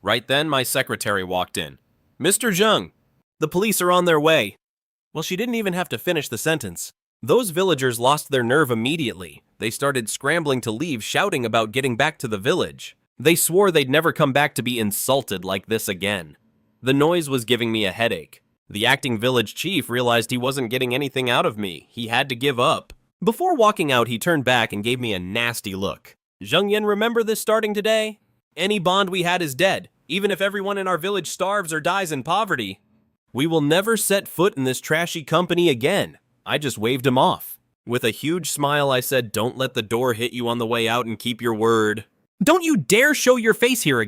Right then, my secretary walked in. Mr. Zheng, the police are on their way. Well, she didn't even have to finish the sentence. Those villagers lost their nerve immediately. They started scrambling to leave, shouting about getting back to the village. They swore they'd never come back to be insulted like this again. The noise was giving me a headache. The acting village chief realized he wasn't getting anything out of me. He had to give up. Before walking out, he turned back and gave me a nasty look. Zheng Yin, remember this starting today? Any bond we had is dead. Even if everyone in our village starves or dies in poverty, we will never set foot in this trashy company again. I just waved him off. With a huge smile, I said, don't let the door hit you on the way out and keep your word. Don't you dare show your face here again.